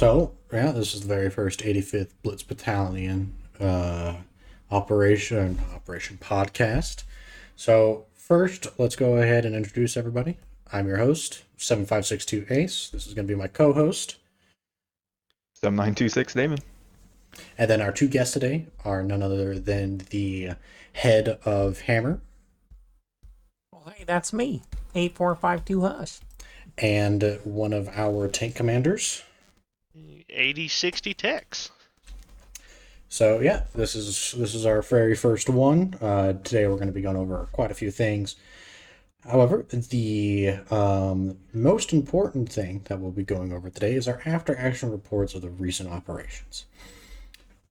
So, yeah, this is the very first 85th Blitz Battalion Operation podcast. So, first, let's go ahead and introduce everybody. I'm your host, 7562 Ace. This is going to be my co host. 7926 Damon. And then our two guests today are none other than the head of Hammer. Well, hey, that's me, 8452 Hush. And one of our tank commanders. 8060 Tex. So yeah, this is our very first one. Today we're going to be going over quite a few things. However, the most important thing that we'll be going over today is our after-action reports of the recent operations.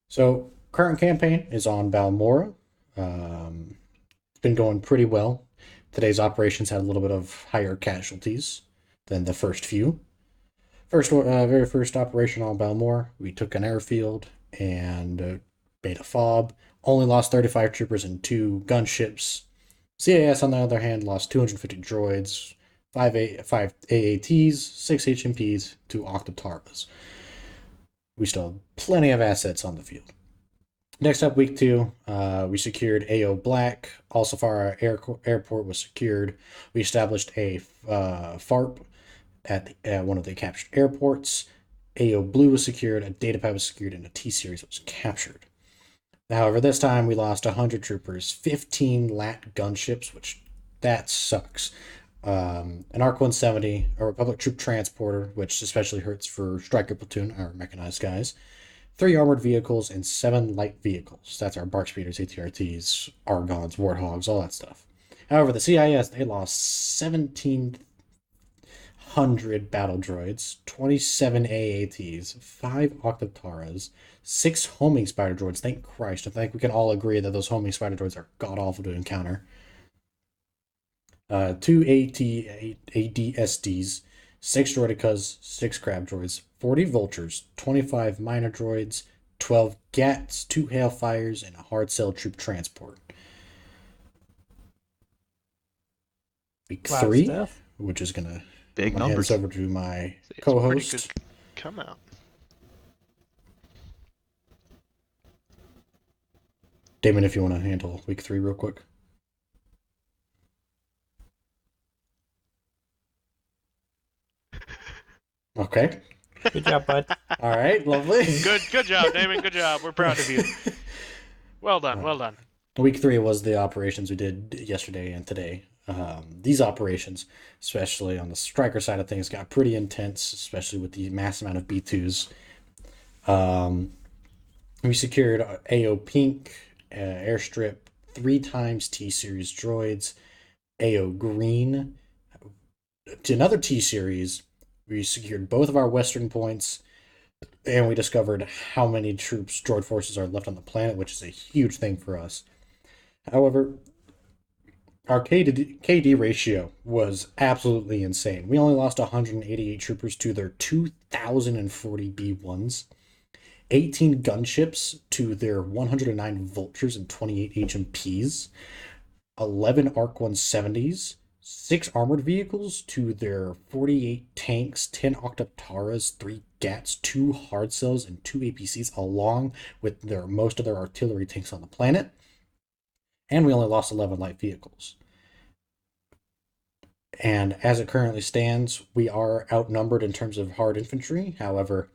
So current campaign is on Balmora. It's been going pretty well. Today's operations had a little bit of higher casualties than the first few. Very first operation on Balmora, we took an airfield and made a fob. Only lost 35 troopers and 2 gunships. CAS, on the other hand, lost 250 droids, 5 AATs, 6 HMPs, 2 Octataras. We still have plenty of assets on the field. Next up, week 2, we secured AO Black. Also, far our airport was secured. We established a FARP at one of the captured airports. AO Blue was secured, a datapad was secured, and a T-Series was captured. However, this time we lost 100 troopers, 15 LAT gunships, which that sucks. An ARC 170, a Republic troop transporter, which especially hurts for Striker Platoon, our mechanized guys, 3 armored vehicles, and 7 light vehicles. That's our Bark Speeders, ATRTs, Argons, Warthogs, all that stuff. However, the CIS, they lost 1,700 battle droids, 27 AATs, 5 Octataras, 6 homing spider droids. Thank Christ. I think we can all agree that those homing spider droids are god-awful to encounter. 2 ADSDs, 6 droidicas, 6 crab droids, 40 vultures, 25 minor droids, 12 GATs, 2 hailfires, and a hard cell troop transport. Week 3, which is going to big numbers. Over to my co-host. Pretty good come out. Damon, if you want to handle week 3 real quick. Okay. Good job, bud. All right, lovely. Good job, Damon. Good job. We're proud of you. Well done. Week 3 was the operations we did yesterday and today. These operations, especially on the striker side of things, got pretty intense, especially with the mass amount of B2s. We secured AO Pink, airstrip, 3 times T-Series droids, AO Green, to another T-Series. We secured both of our western points, and we discovered how many troops, droid forces are left on the planet, which is a huge thing for us. However, our KD ratio was absolutely insane. We only lost 188 troopers to their 2,040 B1s, 18 gunships to their 109 vultures and 28 HMPs, 11 ARC 170s, 6 armored vehicles to their 48 tanks, 10 Octataras, 3 GATs, 2 hard cells, and 2 APCs, along with most of their artillery tanks on the planet. And we only lost 11 light vehicles. And as it currently stands, we are outnumbered in terms of hard infantry. However,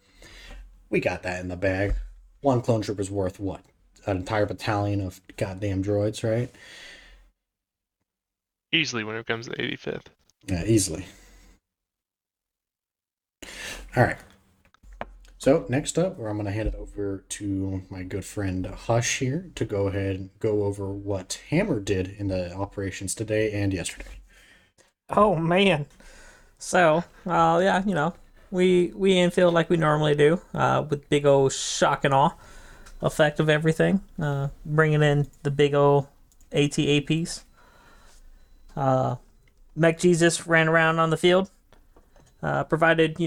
we got that in the bag. 1 clone troop is worth what? An entire battalion of goddamn droids, right? Easily when it comes to 85th. Yeah, easily. All right. So next up, I'm going to hand it over to my good friend Hush here to go ahead and go over what Hammer did in the operations today and yesterday. Oh, man. So, yeah, we infield like we normally do, with big old shock and awe effect of everything, bringing in the big old ATAPs. Mech Jesus ran around on the field, provided,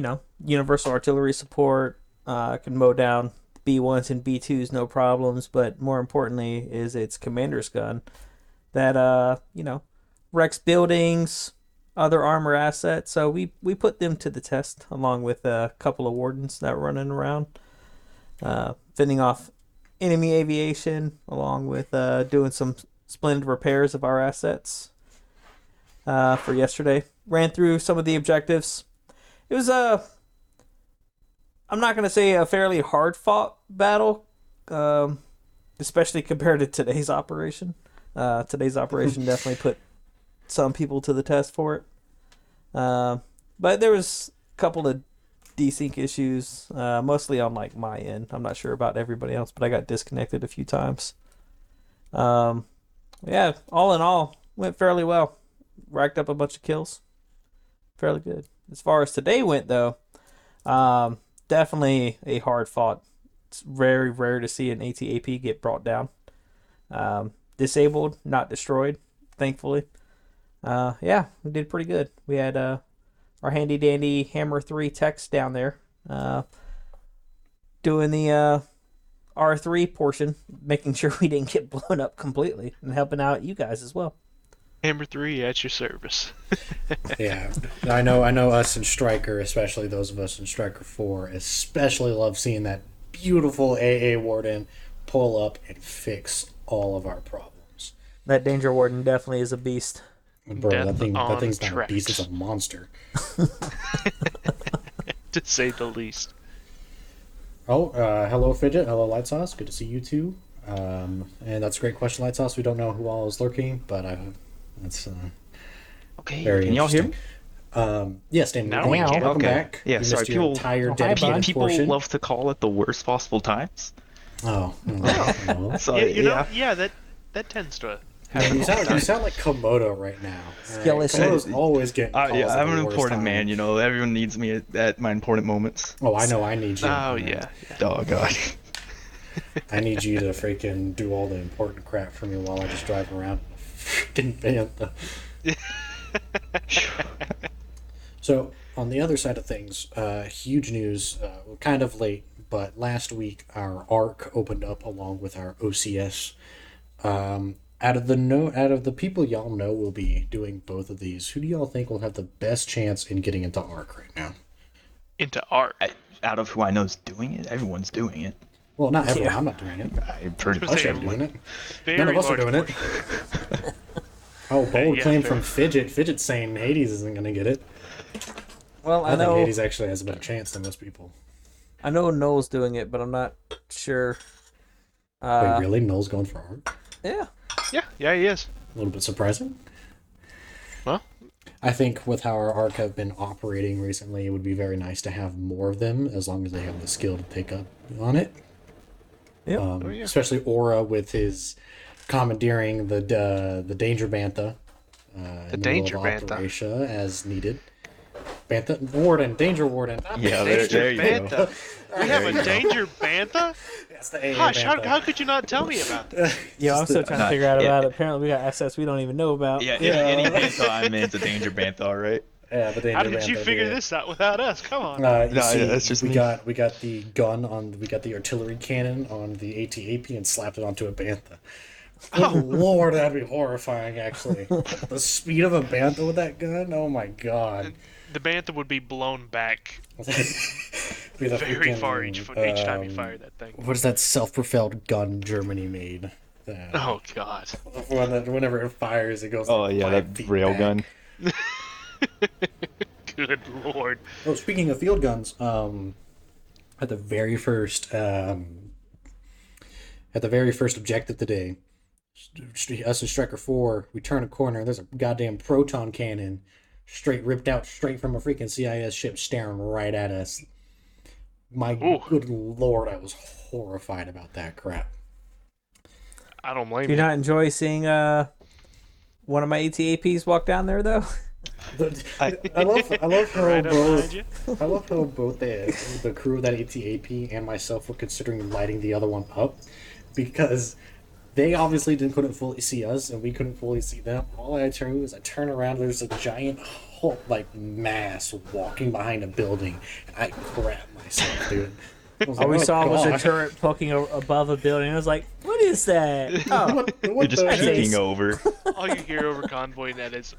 universal artillery support, can mow down B1s and B2s no problems, but more importantly is its commander's gun that, wrecks buildings, other armor assets. So we put them to the test along with a couple of wardens that were running around, fending off enemy aviation, along with doing some splendid repairs of our assets for yesterday. Ran through some of the objectives. It was I'm not going to say a fairly hard fought battle, especially compared to today's operation. Today's operation definitely put some people to the test for it. But there was a couple of desync issues, mostly on like my end. I'm not sure about everybody else, but I got disconnected a few times. Yeah, all in all, went fairly well. Racked up a bunch of kills. Fairly good. As far as today went, though, definitely a hard fought. It's very rare to see an ATAP get brought down. Disabled, not destroyed, thankfully. Yeah, we did pretty good. We had our handy dandy Hammer 3 techs down there doing the R3 portion, making sure we didn't get blown up completely, and helping out you guys as well. Hammer 3 at your service. Yeah, I know us in Striker, especially those of us in Striker 4, especially love seeing that beautiful AA Warden pull up and fix all of our problems. That Danger Warden definitely is a beast. Bro, Death that thing's not a tracks. beast, it's a monster. To say the least. Oh, hello Fidget, hello Light Sauce, good to see you too. And that's a great question, Light Sauce. We don't know who all is lurking, but that's Okay, very can y'all hear interesting. me? Yes, Dan. Now we can. Welcome Okay. back. Yeah, You sorry, missed your people- entire hi, dedicated bud. People portion. love to call it the worst possible times. Oh, So, Yeah, you know, yeah, that tends to happen. you sound like Komodo right now. Skill Alright, issue. Komodo's always getting calls yeah, at I'm the an worst important time. man. You know, everyone needs me at my important moments. Oh, I know. I need you. Oh, yeah. Oh God. I need you to freaking do all the important crap for me while I just drive around in a freaking Bantha. So, on the other side of things, huge news, kind of late, but last week our ARC opened up along with our OCS. Out of the people y'all know will be doing both of these, who do y'all think will have the best chance in getting into ARC right now? Into art. Out of who I know is doing it, everyone's doing it. Well, not everyone. Yeah. I'm not doing it. I'm pretty Just Us sure. are doing it. Very None of us are large doing it. portion. Oh, bold Yeah, claim fair. from Fidget. Fidget's saying Hades isn't going to get it. Well, I think Hades actually has a better chance than most people. I know Noel's doing it, but I'm not sure. Wait, really? Noel's going for ARC? Yeah. Yeah, he is. A little bit surprising. Well, I think with how our ARC have been operating recently, it would be very nice to have more of them, as long as they have the skill to take up on it. Yep. yeah. Especially Aura with his commandeering the Danger Bantha. The Danger Bantha. Operation as needed. Bantha Warden, Danger Warden. Not Yeah, Danger there you go. Bantha. We have a Danger Bantha? That's the AA Hush, Bantha. how could you not tell me about this? Yeah, I'm still trying to figure out yeah. about it. Apparently, we got assets we don't even know about. Yeah, any bantha I'm in, it's a danger bantha, all right? Yeah, the Danger How did you Bantha, figure yeah. this out without us? Come on. You No, see, yeah, that's just we me. got the gun on, we got the artillery cannon on the ATAP and slapped it onto a bantha. Oh lord, that'd be horrifying. Actually, the speed of a bantha with that gun. Oh my god. The Bantha would be blown back Be the very freaking, far each time you fire that thing. What is that self-propelled gun Germany made? Oh, God. Whenever it fires, it goes. Oh like yeah, 5 that feet rail back. gun. Good lord. Oh, speaking of field guns, at the very first objective today, us in Striker 4, we turn a corner. There's a goddamn proton cannon, ripped out straight from a freaking CIS ship, staring right at us. My good lord, I was horrified about that crap. I don't blame Do you you. not enjoy seeing one of my ATAPs walk down there though? I love how Right up both behind you. I love how both the crew of that ATAP and myself were considering lighting the other one up, because they obviously couldn't fully see us and we couldn't fully see them. All I had to do is I turn around, there's a giant Hulk like mass walking behind a building, and I crap myself, dude. I was All we like, saw was a God. turret poking above a building. I was like, "What is that?" Oh, What You're just the heck? peeking over. All you hear over convoy net is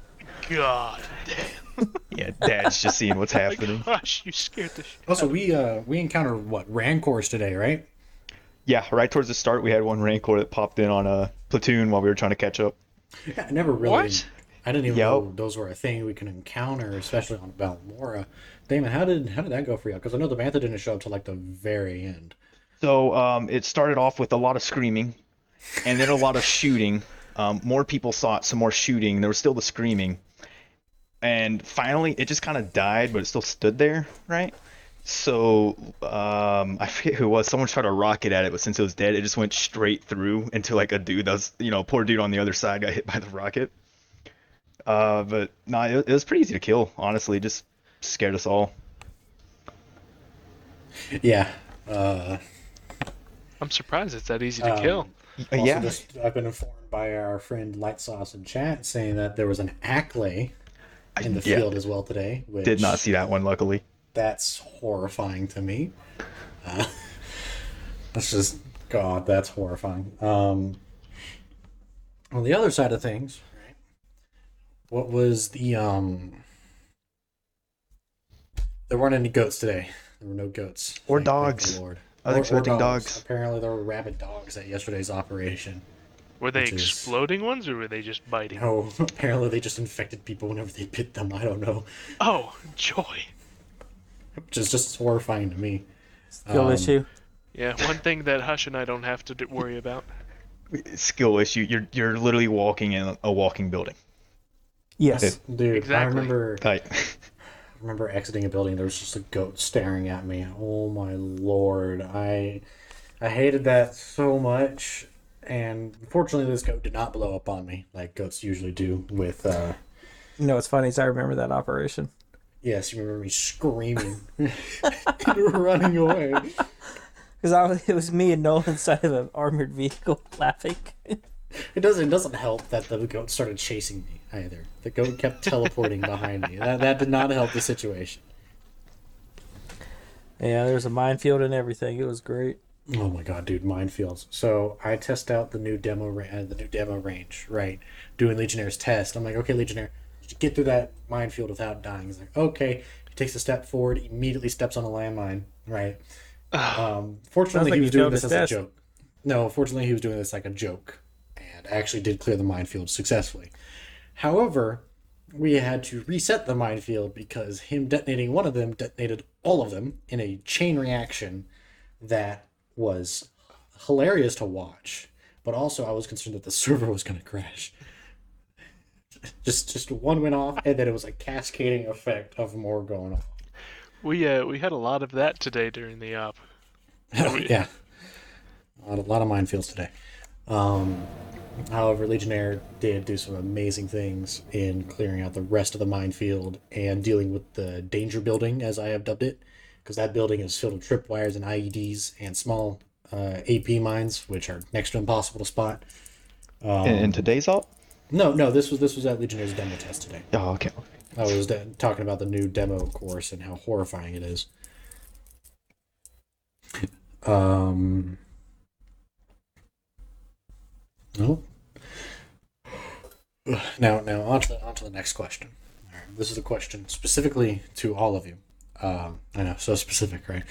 God damn. Yeah, Dad's just seeing what's Like, happening. hush, you scared the shit. Also, we encountered what Rancors today, right? Yeah, right towards the start, we had one Rancor that popped in on a platoon while we were trying to catch up. Yeah, I never really. What? I didn't even Yep. know those were a thing we can encounter, especially on Balmora. Damon, how did that go for you? Because I know the Bantha didn't show up till like the very end. So it started off with a lot of screaming, and then a lot of shooting. More people saw it, some more shooting. There was still the screaming, and finally it just kind of died, but it still stood there, right? So I forget who it was. Someone tried to rocket at it, but since it was dead, it just went straight through into like a dude that was, poor dude on the other side got hit by the rocket. But no, it was pretty easy to kill. Honestly, just scared us all. Yeah. I'm surprised it's that easy to kill. Also Yeah. I've been informed by our friend Light Sauce in chat saying that there was an Acklay in the Yeah. field as well today. Which, Did not see that one, luckily. That's horrifying to me. That's just God. That's horrifying. On the other side of things, right? What was the There weren't any goats today. There were no goats. Or Thank dogs. the Lord. I was expecting dogs. Apparently, there were rabid dogs at yesterday's operation. Were they which is- exploding ones or were they just biting? No, apparently they just infected people whenever they bit them. I don't know. Oh, joy. Which is just horrifying to me. Skill issue. Yeah, one thing that Hush and I don't have to worry about. Skill issue. You're literally walking in a walking building. Yes. Dude, Exactly. I remember exiting a building. There was just a goat staring at me. Oh my lord! I hated that so much. And unfortunately, this goat did not blow up on me like goats usually do. With You know what's funny is I remember that operation. yes, you remember me screaming and running away. Because it was me and Nolan inside of an armored vehicle laughing. It doesn't help that the goat started chasing me either. The goat kept teleporting behind me. That did not help the situation. Yeah, there was a minefield and everything. It was great. Oh my god, dude, minefields. So I test out the new demo range, right? Doing Legionnaire's test. I'm like, okay, Legionnaire, did you get through that minefield without dying? He's like, okay. He takes a step forward, immediately steps on a landmine, right? Fortunately, like he he was doing failed this his as a test. joke. No, fortunately, he was doing this like a joke, and actually did clear the minefield successfully. However, we had to reset the minefield because him detonating one of them detonated all of them in a chain reaction that was hilarious to watch, but also I was concerned that the server was going to crash. Just one went off, and then it was a cascading effect of more going off. We had a lot of that today during the op. Yeah, a lot of minefields today. However, Legionnaire did do some amazing things in clearing out the rest of the minefield and dealing with the danger building, as I have dubbed it, because that building is filled with tripwires and IEDs and small AP mines, which are next to impossible to spot. In today's op? No, this was at Legionnaire's demo test today. Oh, okay. I was talking about the new demo course and how horrifying it is. Oh. Now on to the next question. All right, this is a question specifically to all of you. I know, so specific, right?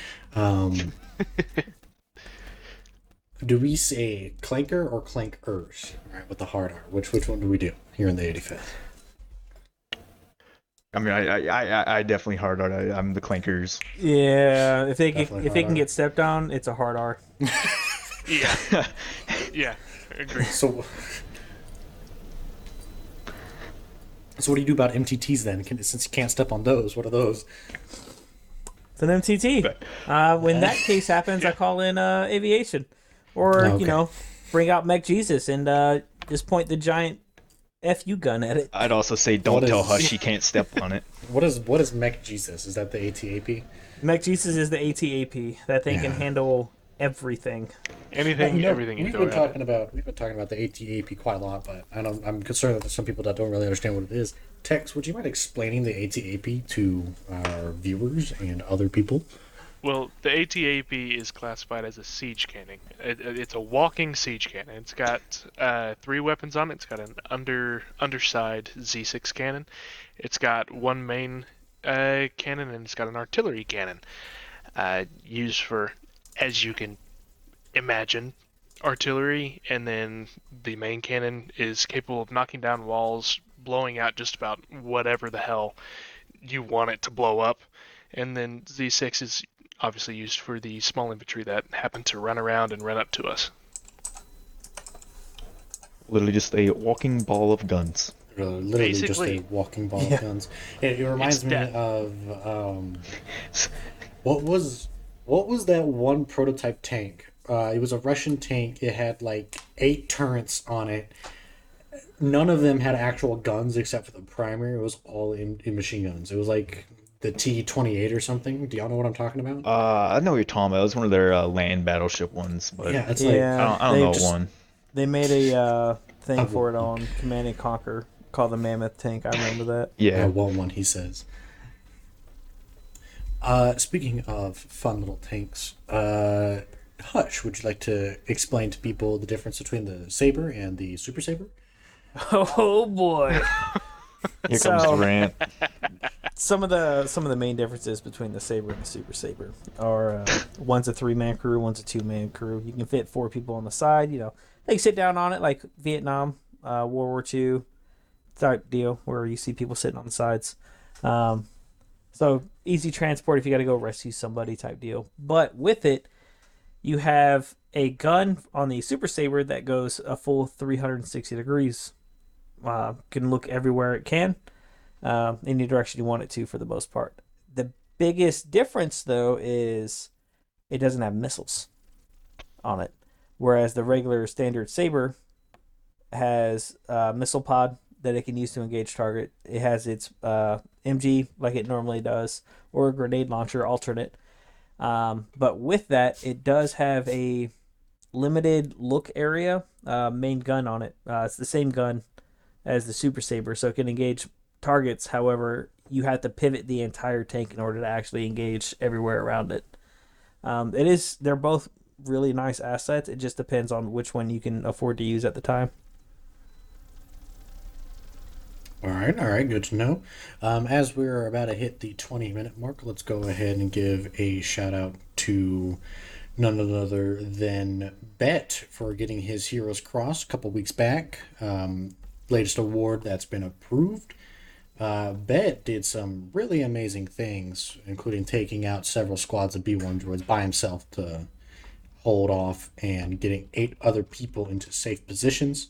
Do we say clanker or clankers? All right, with the hard R. Which one do we do here in the 85th? I mean, I definitely hard art. I'm the clankers. Yeah, if they Definitely if they hard can R. get stepped on, it's a hard R. Yeah. Yeah, agree. So what do you do about MTTs then? Since you can't step on those, what are those? It's an MTT. When that case happens, I call in aviation, or Okay. bring out Mech Jesus and just point the giant FU gun at it. I'd also say don't What tell is- Hush he can't step on it. What is Mech Jesus? Is that the ATAP? Mech Jesus is the ATAP. That thing can Yeah. handle everything. Anything, everything you we've throw been at talking about the ATAP quite a lot, but I'm concerned that there's some people that don't really understand what it is. Tex, would you mind explaining the ATAP to our viewers and other people? Well, the ATAP is classified as a siege cannon. It's a walking siege cannon. It's got 3 weapons on it. It's got an underside Z6 cannon. It's got one main cannon, and it's got an artillery cannon. Used for, as you can imagine, artillery, and then the main cannon is capable of knocking down walls, blowing out just about whatever the hell you want it to blow up. And then Z6 is obviously used for the small infantry that happen to run around and run up to us. Literally just a walking ball of guns. Literally just a Basically. walking ball of guns. It reminds me death. of what was that one prototype tank? It was a Russian tank. It had like 8 turrets on it. None of them had actual guns except for the primary. It was all in machine guns. It was like the T-28 or something. Do y'all know what I'm talking about? I know what you're talking about. It was one of their land battleship ones, but Yeah, it's like I don't know what one. They made a thing for it on Command and Conquer called the Mammoth Tank. I remember that. Yeah. what one he says. Speaking of fun little tanks, Hush, would you like to explain to people the difference between the Saber and the Super Saber? Oh boy. Here comes the rant. Some of the main differences between the Saber and the Super Saber are one's a 3-man crew, one's a 2-man crew. You can fit 4 people on the side. You know, they can sit down on it like Vietnam, World War II type deal where you see people sitting on the sides. So easy transport if you got to go rescue somebody type deal. But with it, you have a gun on the Super Saber that goes a full 360 degrees. Can look everywhere it can. Any direction you want it to for the most part. The biggest difference though is it doesn't have missiles on it, whereas the regular standard Saber has a missile pod that it can use to engage target. It has its MG like it normally does, or a grenade launcher alternate. But with that, it does have a limited look area main gun on it. It's the same gun as the Super Saber, so it can engage targets. However, you have to pivot the entire tank in order to actually engage everywhere around it. They're both really nice assets. It just depends on which one you can afford to use at the time. All right, good to know. As we're about to hit the 20-minute mark, let's go ahead and give a shout out to none other than Bet for getting his Heroes Cross a couple weeks back. Latest award that's been approved. Bet did some really amazing things, including taking out several squads of B1 droids by himself to hold off and getting 8 other people into safe positions.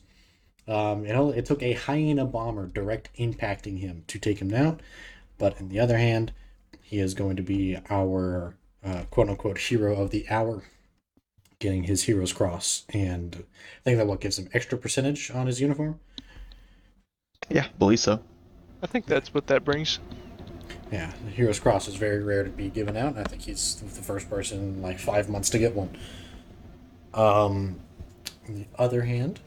It took a Hyena bomber direct impacting him to take him down, but on the other hand, he is going to be our quote-unquote hero of the hour, getting his Hero's Cross, and I think that gives him extra percentage on his uniform. Yeah, believe so. I think that's what that brings. Yeah, the Hero's Cross is very rare to be given out, and I think he's the first person in like 5 months to get one. On the other hand,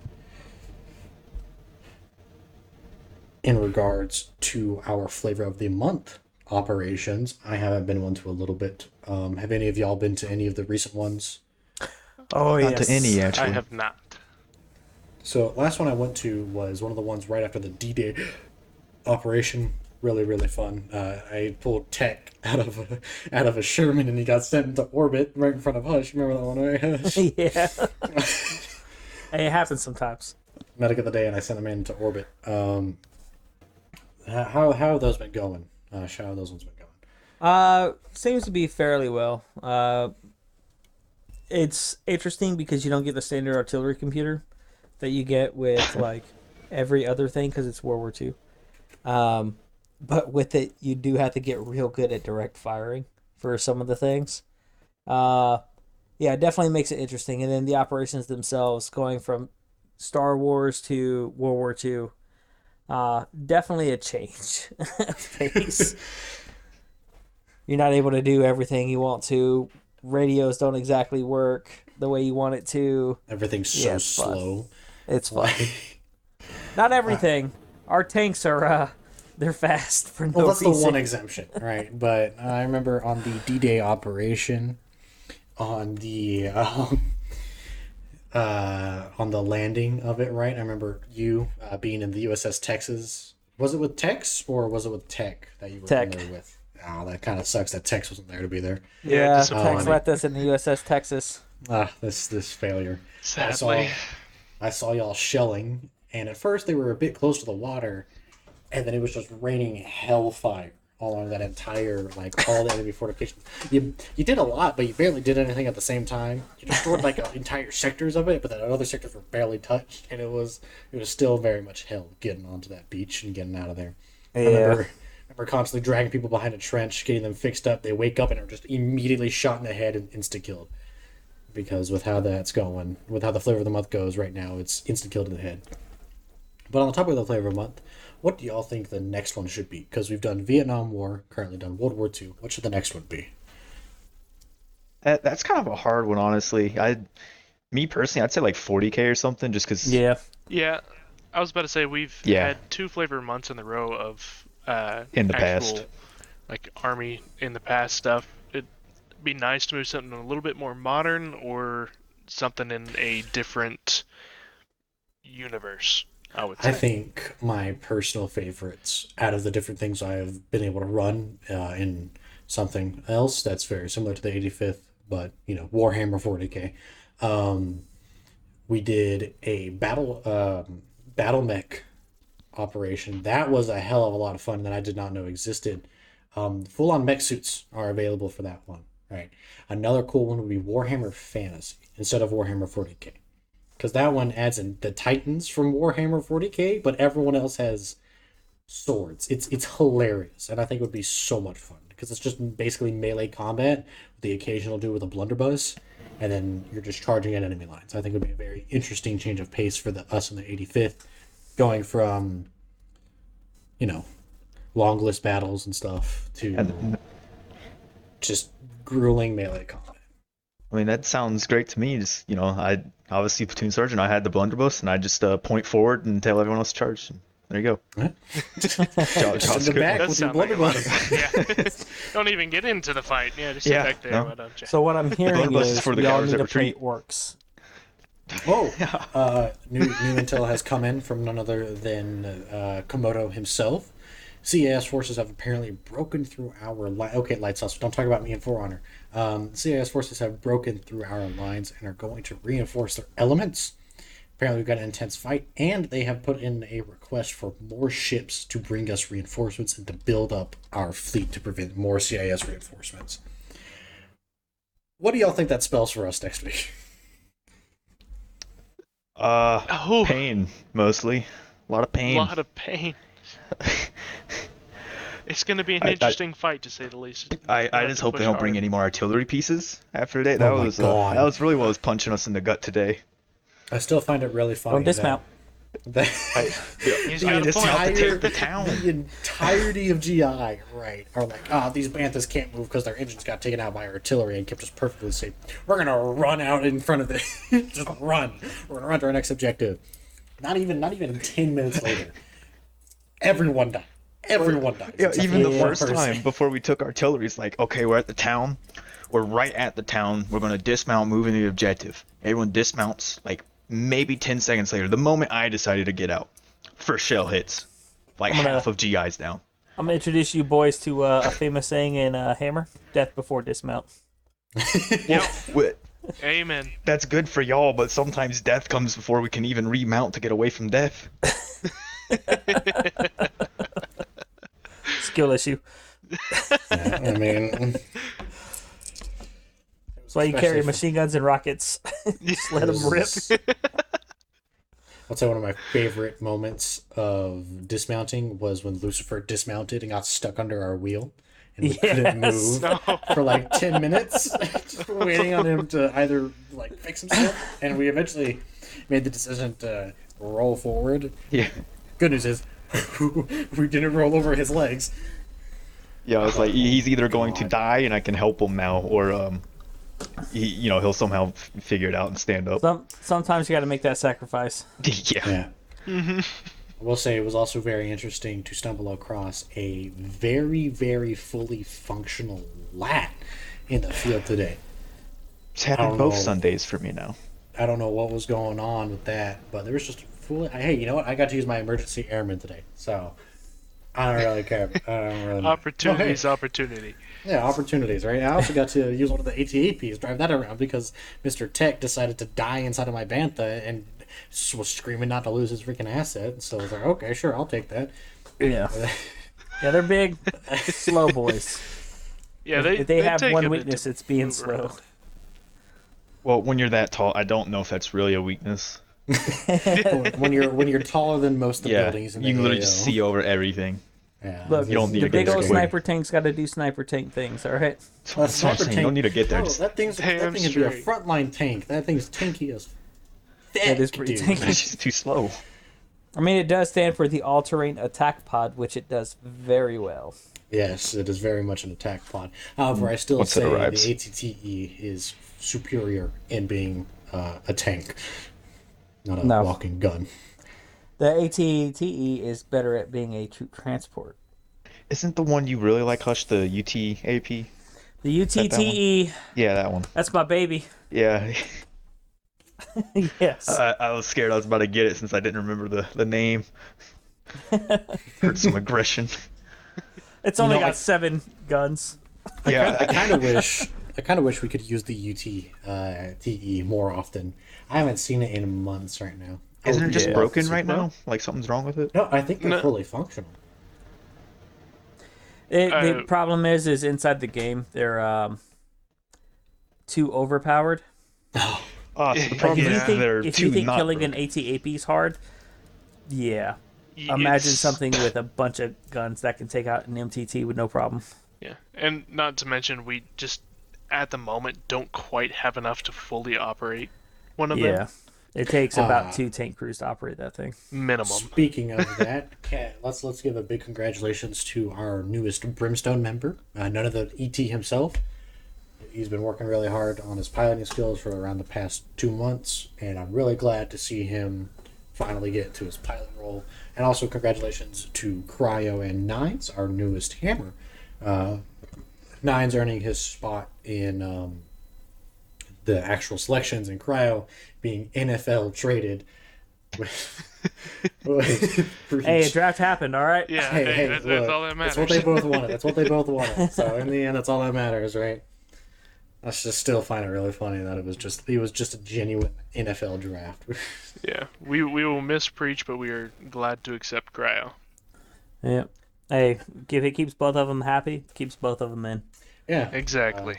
in regards to our flavor of the month operations, I haven't been one to a little bit. Have any of y'all been to any of the recent ones? Oh, Not to any, I actually. have not. So last one I went to was one of the ones right after the D-Day operation. Really, really fun. I pulled Tech out of a Sherman and he got sent into orbit right in front of Hush. Remember that one, right? Hush? Yeah. Hey, it happens sometimes. Medic of the day, and I sent him into orbit. How have those been going? How have those ones been going? Seems to be fairly well. It's interesting because you don't get the standard artillery computer that you get with like every other thing because it's World War II. But with it, you do have to get real good at direct firing for some of the things. Yeah, it definitely makes it interesting. And then the operations themselves, going from Star Wars to World War II, definitely a change of pace. You're not able to do everything you want to. Radios don't exactly work the way you want it to. Everything's so Yeah, it's fun. slow. It's fun. Not everything. Our tanks are They're fast for no Well, that's the reason. one exemption, right? But I remember on the D-Day operation, on the on the landing of it, right? I remember you being in the USS Texas. Was it with Tex or was it with Tech that you were Tech. in there with? Oh, that kind of sucks that Tex wasn't there to be there. Yeah, disappointing. Tex left us in the USS Texas. This failure. Sadly. I saw y'all shelling, and at first they were a bit close to the water, and then it was just raining hellfire all along that entire, like, all the enemy fortifications. You did a lot, but you barely did anything at the same time. You destroyed like entire sectors of it, but then other sectors were barely touched, and it was still very much hell getting onto that beach and getting out of there. I remember constantly dragging people behind a trench, getting them fixed up. They wake up and are just immediately shot in the head and insta killed. Because with how that's going, with how the flavor of the month goes right now, it's instant kill to the head. But on the topic of the flavor of the month, what do y'all think the next one should be? Because we've done Vietnam War, currently done World War II. What should the next one be? That's kind of a hard one, honestly. Me personally, I'd say like 40K or something, just because. Yeah. Yeah, I was about to say we've had 2 flavor months in a row of In the actual, past. like Army in the past stuff. It'd be nice to move something a little bit more modern or something in a different universe, I would say. I think my personal favorites out of the different things I've been able to run in something else that's very similar to the 85th, but Warhammer 40K. We did a battle mech operation. That was a hell of a lot of fun that I did not know existed. Full on mech suits are available for that one, right? Another cool one would be Warhammer Fantasy instead of Warhammer 40K. Because that one adds in the Titans from Warhammer 40K, but everyone else has swords. It's hilarious, and I think it would be so much fun because it's just basically melee combat with the occasional dude with a blunderbuss, and then you're just charging at enemy lines. I think it would be a very interesting change of pace for us in the 85th, going from long list battles and stuff to just grueling melee combat. I mean, that sounds great to me. Just, I obviously platoon sergeant. I had the blunderbuss, and I just point forward and tell everyone else to charge. And there you go. Just in the back Does with your sound like a lot blunderbuss. Yeah. Don't even get into the fight. Yeah, just sit back there. no. Why don't you? So what I'm hearing blunderbuss is is for the y'all cowards need that to play retreat. orcs. Whoa! New intel has come in from none other than Komodo himself. CIS forces have apparently broken through our lights off. So don't talk about me in For Honor. CIS forces have broken through our lines and are going to reinforce their elements. Apparently, we've got an intense fight, and they have put in a request for more ships to bring us reinforcements and to build up our fleet to prevent more CIS reinforcements. What do y'all think that spells for us next week? Pain, mostly. A lot of pain. A lot of pain. It's going to be an interesting fight, to say the least. I just hope they don't bring any more artillery pieces after today. Oh my God. That was really what was punching us in the gut today. I still find it really funny. Don't dismount. That You just gotta dismount to take the town. The entirety of GI, right, are like, these banthas can't move because their engines got taken out by artillery and kept us perfectly safe. We're gonna run out in front of this. Just run. We're gonna run to our next objective. Not even 10 minutes later, everyone died. Everyone died. Yeah, Except even for the one first person. time before we took artillery, it's like, okay, we're at the town. We're right at the town. We're gonna dismount, move into the objective. Everyone dismounts, like maybe 10 seconds later, the moment I decided to get out. First shell hits. Like half of GI's down. I'm gonna introduce you boys to a famous saying in Hammer: "Death before dismount." Yep. Amen. That's good for y'all, but sometimes death comes before we can even remount to get away from death. Skill issue. Yeah, I mean, That's why you carry machine guns and rockets. Just let them rip. I'll say one of my favorite moments of dismounting was when Lucifer dismounted and got stuck under our wheel. And we couldn't move for like 10 minutes, just waiting on him to either like fix himself. And we eventually made the decision to roll forward. Yeah. Good news is we didn't roll over his legs. Yeah, it's like he's either going to die and I can help him now, or he'll somehow figure it out and stand up. Sometimes you got to make that sacrifice. Yeah. Yeah. I will say it was also very interesting to stumble across a very, very fully functional lat in the field today. It's happened both Sundays for me now. I don't know what was going on with that, but there was just hey, you know what? I got to use my emergency airman today, so I don't really care. I don't really Opportunity. Yeah, opportunities, right? I also got to use one of the ATAPs, drive that around because Mr. Tech decided to die inside of my Bantha and was screaming not to lose his freaking asset. So I was like, okay, sure, I'll take that. Yeah. Yeah, they're big, slow boys. Yeah, If they have one weakness, it's being slow. Well, when you're that tall, I don't know if that's really a weakness. when you're taller than most of the buildings, you can literally just see over everything. Yeah, look, you don't need the to big get old scared. sniper tank's got to do sniper tank things. All right. That's what I'm saying. You don't need to get there. Bro, that thing's be a frontline tank. That thing's tanky as thick, It is pretty tanky. It's just too slow. I mean, it does stand for the all-terrain attack pod, which it does very well. Yes, it is very much an attack pod. However, I still say the ATTE is superior in being a tank, not a walking gun. The ATTE is better at being a troop transport. Isn't the one you really like, Hush, the UTAP? The UTTE. Yeah, that one. That's my baby. Yeah. Yes. I was scared I was about to get it since I didn't remember the name. Heard some aggression. It's only got 7 guns. Yeah. I kind of wish we could use the UTTE more often. I haven't seen it in months right now. Isn't it just broken right now? Like something's wrong with it? No, I think they're fully functional. The problem is inside the game they're too overpowered. Oh, so the problem is they're if too you think not killing broken. an ATAP is hard, imagine something with a bunch of guns that can take out an MTT with no problem. Yeah, and not to mention we just at the moment don't quite have enough to fully operate one of them. Yeah, it takes about 2 tank crews to operate that thing. Minimum. Speaking of that, Kat, let's give a big congratulations to our newest Brimstone member, none of the ET himself. He's been working really hard on his piloting skills for around the past 2 months, and I'm really glad to see him finally get to his pilot role. And also congratulations to Cryo and Nines, our newest hammer. Nines earning his spot in the actual selections, and Cryo being NFL traded. Hey, a draft happened, all right? Yeah, Hey, that's look, all that matters. That's what they both wanted. So in the end, that's all that matters, right? I just still find it really funny that it was just a genuine NFL draft. Yeah, we will miss Preach, but we are glad to accept Cryo. Yeah. Hey, if it keeps both of them happy, it keeps both of them in. Yeah, Exactly.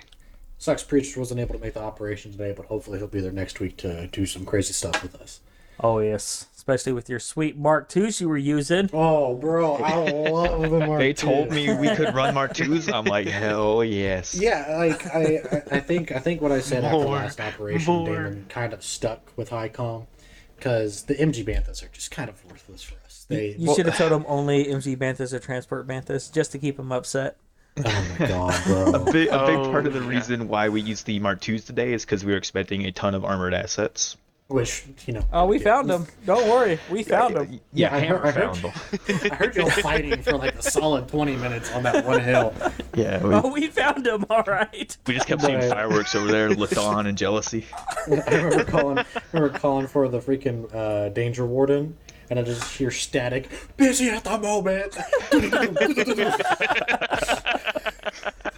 Sucks Preach wasn't able to make the operation today, but hopefully he'll be there next week to do some crazy stuff with us. Oh, yes. Especially with your sweet Mark IIs you were using. Oh, bro, I love the Mark They II. told me we could run Mark IIs. I'm like, hell yes. Yeah, like I think what I said after More, last operation, more. Damon, kind of stuck with HICOM, because the MG Banthas are just kind of worthless for us. You should have told them only MG Banthas or Transport Banthas, just to keep them upset. Oh my god, bro. A big part of the reason why we used the Mark IIs today is because we were expecting a ton of armored assets. Which, you know. Oh, we found them. Don't worry. We found them. Yeah, I Hammer heard- found them. I heard y'all fighting for like a solid 20 minutes on that one hill. Yeah, Oh, we found them. All right. we just kept seeing Right. fireworks over there, looked on in jealousy. I remember calling for the freaking danger warden, and I just hear static. Busy at the moment.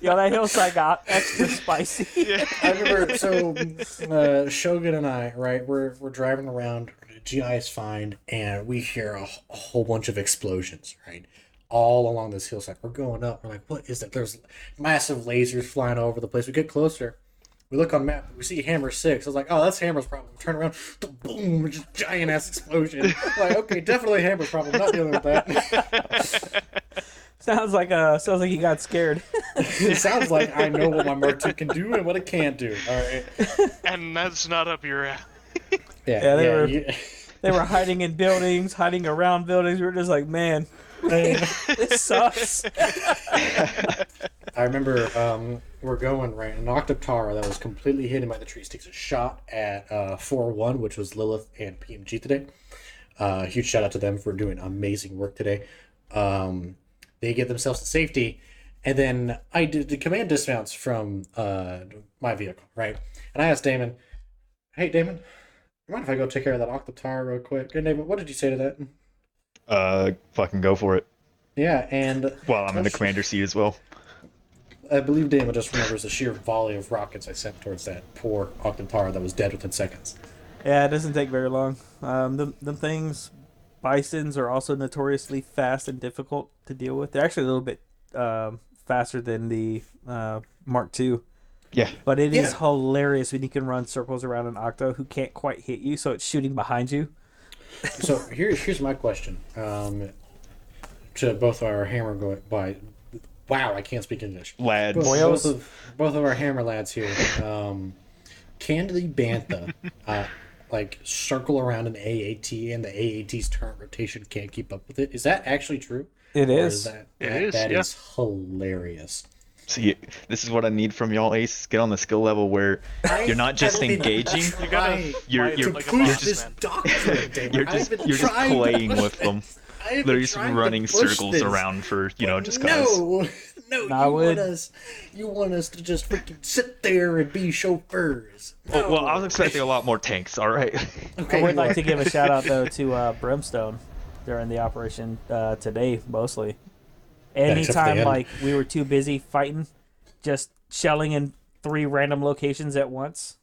Yo, that hillside got extra spicy. I remember, Shogun and I, right, we're driving around, GI is fine, and we hear a whole bunch of explosions, right, all along this hillside. We're going up, we're like, what is that? There's massive lasers flying all over the place. We get closer, we look on the map, we see Hammer 6. I was like, oh, that's Hammer's problem. Turn around, boom, just giant-ass explosion. Like, okay, definitely Hammer's problem, not dealing with that. Sounds like you got scared. It sounds like I know what my Mark II can do and what it can't do, all right? And that's not up your alley. Yeah, they were hiding in buildings, hiding around buildings. We were just like, man, this sucks. I remember we're going right, an Octoptara that was completely hidden by the trees takes a shot at 4-1, which was Lilith and PMG today. Huge shout out to them for doing amazing work today. They get themselves to safety, and then I did the command dismounts from my vehicle, right? And I asked Damon, "Hey, Damon, you mind if I go take care of that Octotar real quick?" And Damon, what did you say to that? Fucking go for it. Yeah, and Well, I'm in the commander seat as well. I believe Damon just remembers the sheer volley of rockets I sent towards that poor Octotar that was dead within seconds. Yeah, it doesn't take very long. Them things, Bisons are also notoriously fast and difficult to deal with. They're actually a little bit faster than the Mark II. Yeah. But it is hilarious when you can run circles around an Octo who can't quite hit you, so it's shooting behind you. So here's my question to both our hammer by. Wow, I can't speak English. Lads. Both of our hammer lads here. Can the Bantha circle around an AAT and the AAT's turret rotation can't keep up with it? Is that actually true? It Or is. It is, that yeah. is hilarious. See, this is what I need from y'all, Ace. Get on the skill level where you're not just engaging. You gotta You're to like a push boss, this man. doctrine, Damon. You're just playing with them. Literally just running circles around for just cause. No, you want us to just freaking sit there and be chauffeurs. No. Well, I was expecting a lot more tanks. All right. Okay, I would like to give a shout out though to Brimstone during the operation today mostly. Anytime end. like we were too busy fighting, just shelling in 3 random locations at once,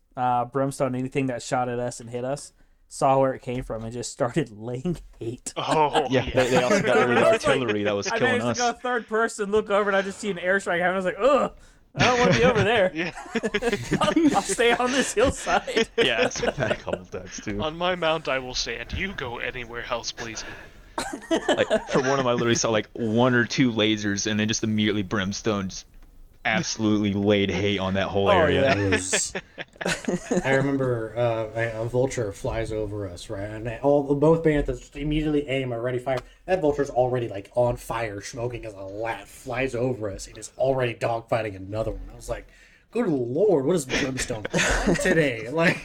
Brimstone, anything that shot at us and hit us, saw where it came from and just started laying hate. Oh, Yeah, they also got rid of the artillery that was I killing managed us. to go third person, look over, and I just see an airstrike happen. I was like, ugh, I don't want to be over there. Yeah. I'll stay on this hillside. Yeah, that's what that a couple times too. On my mount, I will stand. You go anywhere else, please. Like for one of them, I literally saw like 1 or 2 lasers, and then just immediately Brimstone just absolutely laid hate on that whole area. yeah. It was, I remember a vulture flies over us, right? And both banthas immediately aim or ready fire. That vulture's already like on fire, smoking as a lat, flies over us and is already dogfighting another one. I was like, good lord, what is Brimstone on today? Like,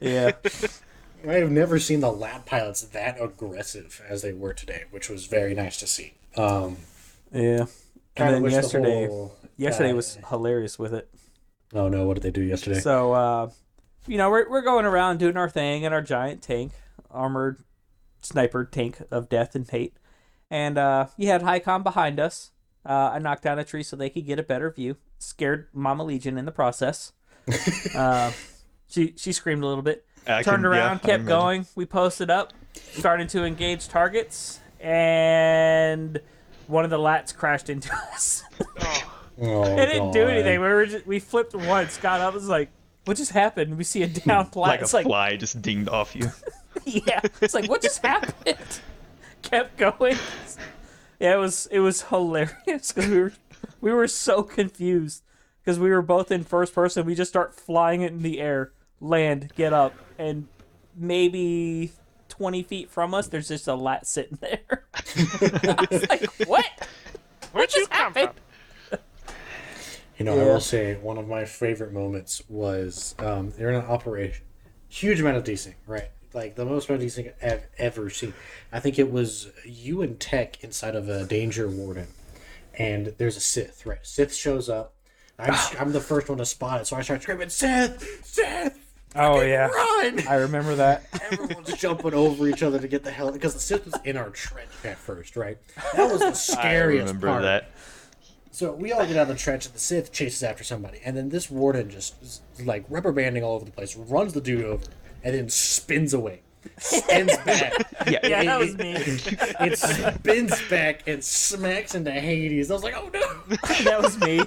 Yeah. I have never seen the lab pilots that aggressive as they were today, which was very nice to see. Yeah. Kinda And then wish the yesterday whole- was hilarious with it. Oh no, what did they do yesterday? So, we're going around doing our thing in our giant tank, armored sniper tank of death and hate. And you had Hycom behind us. I knocked down a tree so they could get a better view. Scared Mama Legion in the process. She screamed a little bit. Turned around, kept going. We posted up, started to engage targets, and one of the lats crashed into us. Oh, It didn't do God. anything. We flipped once, got up, was like, what just happened? We see a down lat. Like a It's like, fly just dinged off you. yeah. It's like, what just happened? Kept going. Yeah, it was hilarious because we were so confused because we were both in first person. We just start flying it in the air, land, get up, and maybe 20 feet from us, there's just a lat sitting there. I was like, what? Where'd you come from? You know, I will say one of my favorite moments was they're in an operation, huge amount of desync, right? Like the most amount of desync I've ever seen. I think it was you and Tech inside of a danger warden, and there's a Sith, right? Sith shows up. I'm the first one to spot it, so I start screaming, Sith! Sith! Oh, yeah. Run! I remember that. Everyone's jumping over each other to get the hell, because the Sith was in our trench at first, right? That was the scariest I remember part. that. So we all get out of the trench, and the Sith chases after somebody, and then this warden just is, like rubber banding all over the place, runs the dude over, and then spins away, spins back. Yeah, that was me. It spins back and smacks into Hades. I was like, oh no! That was me.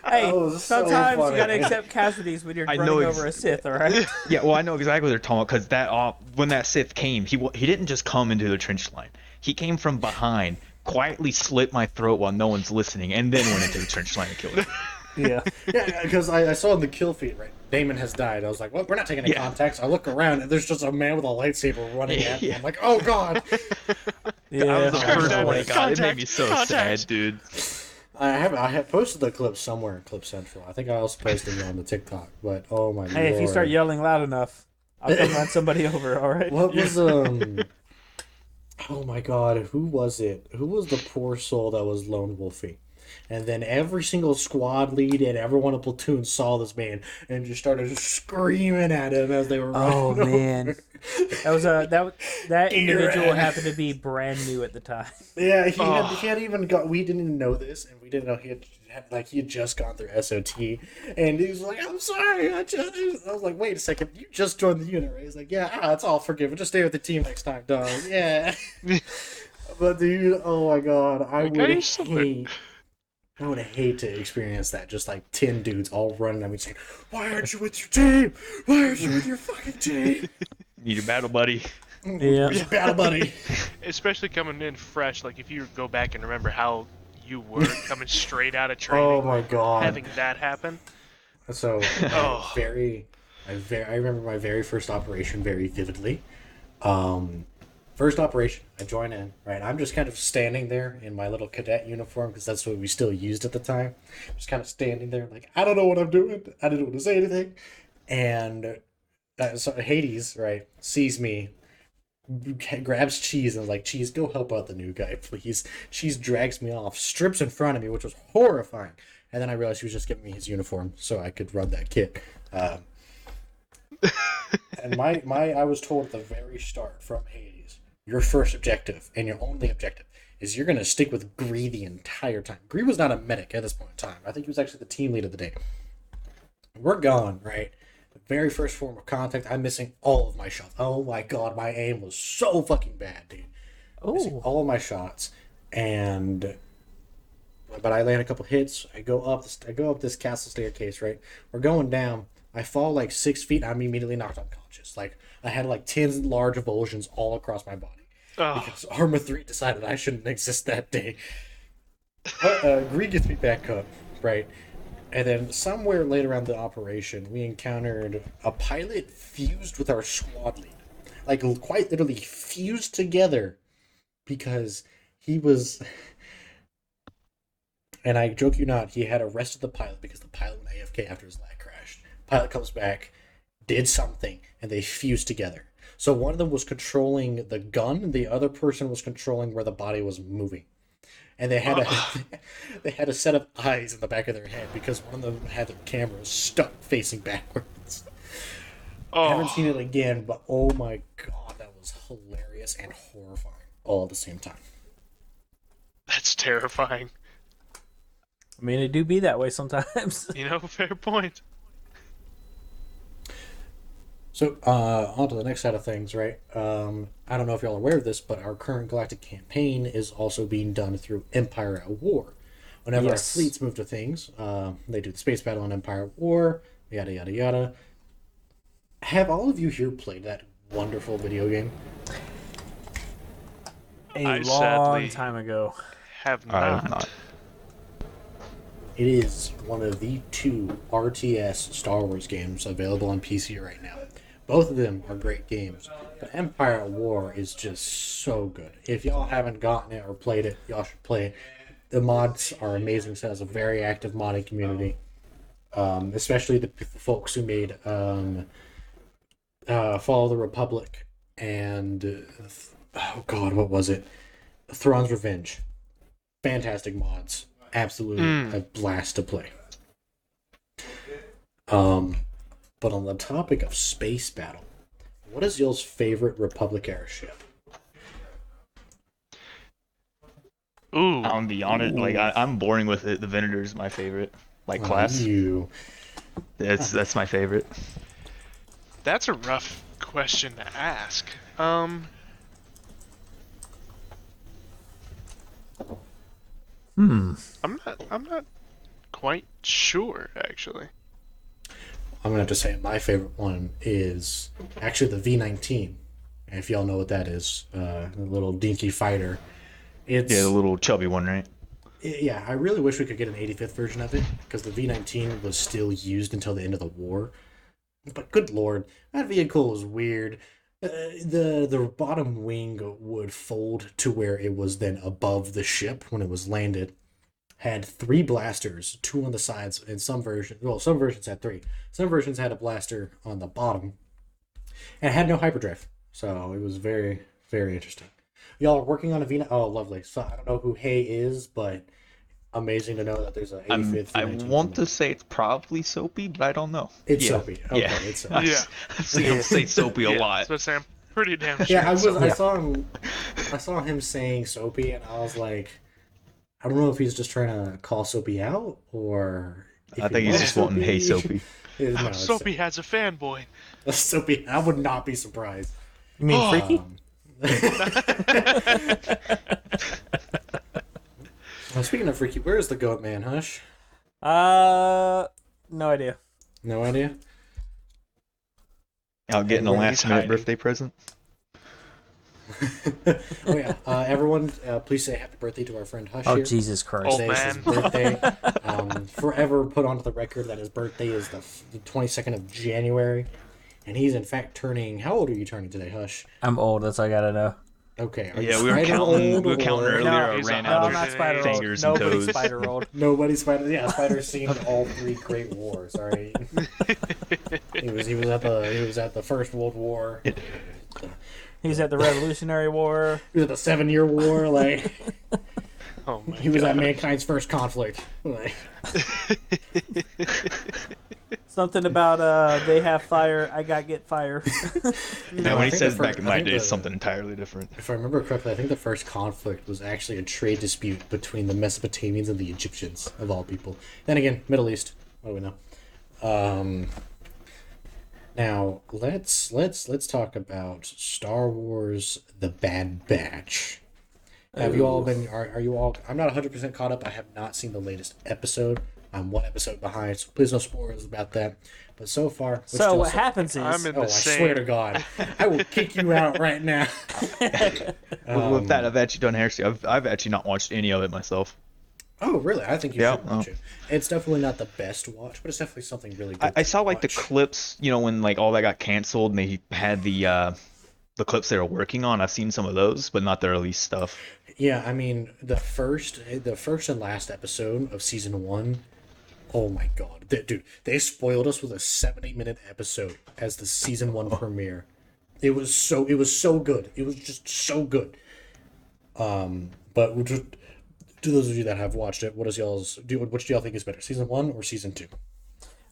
Hey, That was so sometimes funny. you gotta accept casualties when you're I running know over a Sith, all right? Yeah, well, I know exactly what they're talking about because that when that Sith came, he didn't just come into the trench line. He came from behind, quietly slit my throat while no one's listening, and then went into the trench line and killed me. Yeah. Yeah, because I saw in the kill feed, right? Damon has died. I was like, well, we're not taking any contacts. I look around, and there's just a man with a lightsaber running at me. I'm like, oh god! Yeah. I was the first Contact, one that got it. It made me so contact. sad, dude. I have posted the clip somewhere in Clip Central. I think I also posted it on the TikTok. But oh my Hey, if you lord. start yelling loud enough, I'll come run somebody over. All right. What was Oh my God, who was it? Who was the poor soul that was lone wolfing? And then every single squad lead and everyone in platoon saw this man and just started screaming at him as they were Oh running man, over. that individual Your happened to be brand new at the time. Yeah, he had even got. We didn't even know this, and we didn't know he had just gone through SOT, and he was like, "I'm sorry, I was like, wait a second, you just joined the unit, right?" He's like, "Yeah, it's all forgiven. Just stay with the team next time, dog." Yeah, but dude, oh my God, I would hate to experience that. Just like 10 dudes all running at me saying, "Why aren't you with your team? Why aren't you with your fucking team?" Need a battle buddy. Yeah. Where's your battle buddy? Especially coming in fresh, like if you go back and remember how you were coming straight out of training, Oh my God. having that happen. So Oh. I remember my very first operation very vividly. First operation, I join in, right? I'm just kind of standing there in my little cadet uniform because that's what we still used at the time. Just kind of standing there, like, I don't know what I'm doing. I didn't want to say anything. And so Hades, right, sees me, grabs Cheese, and is like, "Cheese, go help out the new guy, please." Cheese drags me off, strips in front of me, which was horrifying. And then I realized he was just giving me his uniform so I could run that kit. And I was told at the very start from Hades, your first objective and your only objective is you're going to stick with Gree the entire time. Gree was not a medic at this point in time. I think he was actually the team lead of the day. We're gone, right? The very first form of contact, I'm missing all of my shots. Oh my God, my aim was so fucking bad, dude. Missing all of my shots. But I land a couple hits. I go up this castle staircase, right? We're going down. I fall like 6 feet. I'm immediately knocked unconscious. Like I had like 10 large avulsions all across my body because Arma 3 decided I shouldn't exist that day. But Gree gets me back up, right? And then somewhere later on the operation, we encountered a pilot fused with our squad lead, like quite literally fused together, because he was. And I joke you not, he had arrested the pilot because the pilot went AFK after his lag crashed. Pilot comes back, did something, and they fused together. So one of them was controlling the gun, and the other person was controlling where the body was moving. And they had a set of eyes in the back of their head because one of them had their cameras stuck facing backwards. I haven't seen it again, but oh my God, that was hilarious and horrifying all at the same time. That's terrifying. I mean, it do be that way sometimes. Fair point. So, on to the next side of things, right? I don't know if y'all are aware of this, but our current galactic campaign is also being done through Empire at War. Whenever our fleets move to things, they do the space battle on Empire at War, yada, yada, yada. Have all of you here played that wonderful video game? A long sadly time ago. Have I not. have not. It is one of the 2 RTS Star Wars games available on PC right now. Both of them are great games, but Empire at War is just so good. If y'all haven't gotten it or played it, y'all should play it. The mods are amazing. So it has a very active modding community, especially the folks who made Follow the Republic and oh God, what was it? Thrawn's Revenge. Fantastic mods. Absolutely a blast to play. But on the topic of space battle, what is y'all's favorite Republic era ship? Ooh. I'm be honest, like I'm boring with it. The Venator is my favorite, like class. That's my favorite. That's a rough question to ask. I'm not quite sure, actually. I'm gonna have to say my favorite one is actually the V-19. And if y'all know what that is, a little dinky fighter. It's Yeah, the little chubby one, right? yeah. I really wish we could get an 85th version of it because the V-19 was still used until the end of the war. But good lord, that vehicle was weird. The bottom wing would fold to where it was then above the ship when it was landed. Had 3 blasters, 2 on the sides, and some versions had 3. Some versions had a blaster on the bottom. And it had no hyperdrive, so it was very, very interesting. Y'all are working on a V9. Oh, lovely. So I don't know who Hay is, but amazing to know that there's a 85th. I V19 want to coming. say it's probably Soapy, but I don't know. It's yeah. Soapy. Okay, Yeah. it's Soapy. Yeah. I've seen him say Soapy a Yeah, lot. so I'm pretty damn sure. Yeah, I it's was. something. I saw him saying Soapy, and I was like, I don't know if he's just trying to call Soapy out or. I think he's just wanting Hey Soapy. No, it's Soapy has a fanboy. Soapy. I would not be surprised. You mean freaky? Well, speaking of freaky, where is the goat man, Hush? No idea. No idea. Out getting a He's last minute hiding. birthday present. Oh yeah, everyone, please say happy birthday to our friend Hush Oh here. Jesus Christ! Oh, Today is his man. birthday. Forever put onto the record that his birthday is the 22nd of January, and he's in fact turning. How old are you turning today, Hush? I'm old. That's all I gotta know. Okay. Are Yeah, you we were spider counting. old We were counting or- earlier. No, I he's ran a No, out I'm of not spider old. fingers and Nobody's toes. spider old. Nobody spider. Yeah, spider's seen all three great wars. All right. he was at the First World War. He's at the Revolutionary War. He was at the 7-Year War. Like Oh my he was god. at mankind's first conflict. Like, Something about they have fire. I got get fire. Yeah, I when he think says the back first- in I my think day, it's the- something entirely different. if I remember correctly, I think the first conflict was actually a trade dispute between the Mesopotamians and the Egyptians, of all people. Then again, Middle East. What do we know? Now let's talk about Star Wars: The Bad Batch. Have you all been? Are you all? I'm not 100% caught up. I have not seen the latest episode. I'm one episode behind, so please no spoilers about that. But so far, which So still what so- happens is I'm in Oh, the I same. swear to God, I will kick you out right now. With that, I've actually done heresy. I've actually not watched any of it myself. Oh, really? I think you Yeah, should watch it. It's definitely not the best watch, but it's definitely something really good. I to saw like the watch. clips, when like all that got canceled and they had the clips they were working on. I've seen some of those, but not the release stuff. Yeah, I mean the first and last episode of season 1. Oh my God, dude! They spoiled us with a 70-minute episode as the season 1 premiere. It was so good. It was just so good. But we'll just, to those of you that have watched it, which do y'all think is better, season 1 or season 2?